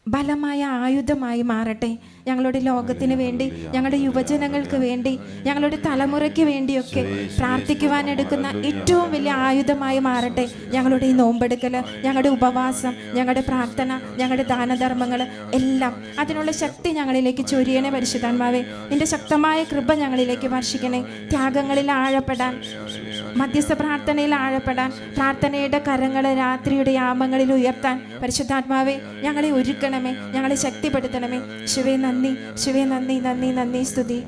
Speaker 1: ബലമായ ആയുധമായി മാറട്ടെ. ഞങ്ങളുടെ ലോകത്തിന് വേണ്ടി, ഞങ്ങളുടെ യുവജനങ്ങൾക്ക് വേണ്ടി, ഞങ്ങളുടെ തലമുറയ്ക്ക് വേണ്ടിയൊക്കെ പ്രാർത്ഥിക്കുവാനെടുക്കുന്ന ഏറ്റവും വലിയ ആയുധമായി മാറട്ടെ ഞങ്ങളുടെ ഈ നോമ്പെടുക്കൽ, ഞങ്ങളുടെ ഉപവാസം, ഞങ്ങളുടെ പ്രാർത്ഥന, ഞങ്ങളുടെ ദാനധർമ്മങ്ങൾ എല്ലാം. അതിനുള്ള ശക്തി ഞങ്ങളിലേക്ക് ചൊരിയണേ പരിശുദ്ധാത്മാവേ. നിന്റെ ശക്തമായ കൃപ ഞങ്ങളിലേക്ക് വർഷിക്കണേ. ത്യാഗങ്ങളിൽ ആഴപ്പെടാൻ, മധ്യസ്ഥ പ്രാർത്ഥനയിൽ ആഴപ്പെടാൻ, പ്രാർത്ഥനയുടെ കരങ്ങൾ രാത്രിയുടെ യാമങ്ങളിൽ ഉയർത്താൻ പരിശുദ്ധാത്മാവെ ഞങ്ങളെ ഒരുക്കണമേ, ഞങ്ങളെ ശക്തിപ്പെടുത്തണമേ. ശിവേ നന്ദി, ശിവേ നന്ദി, നന്ദി, നന്ദി, സ്തുതി.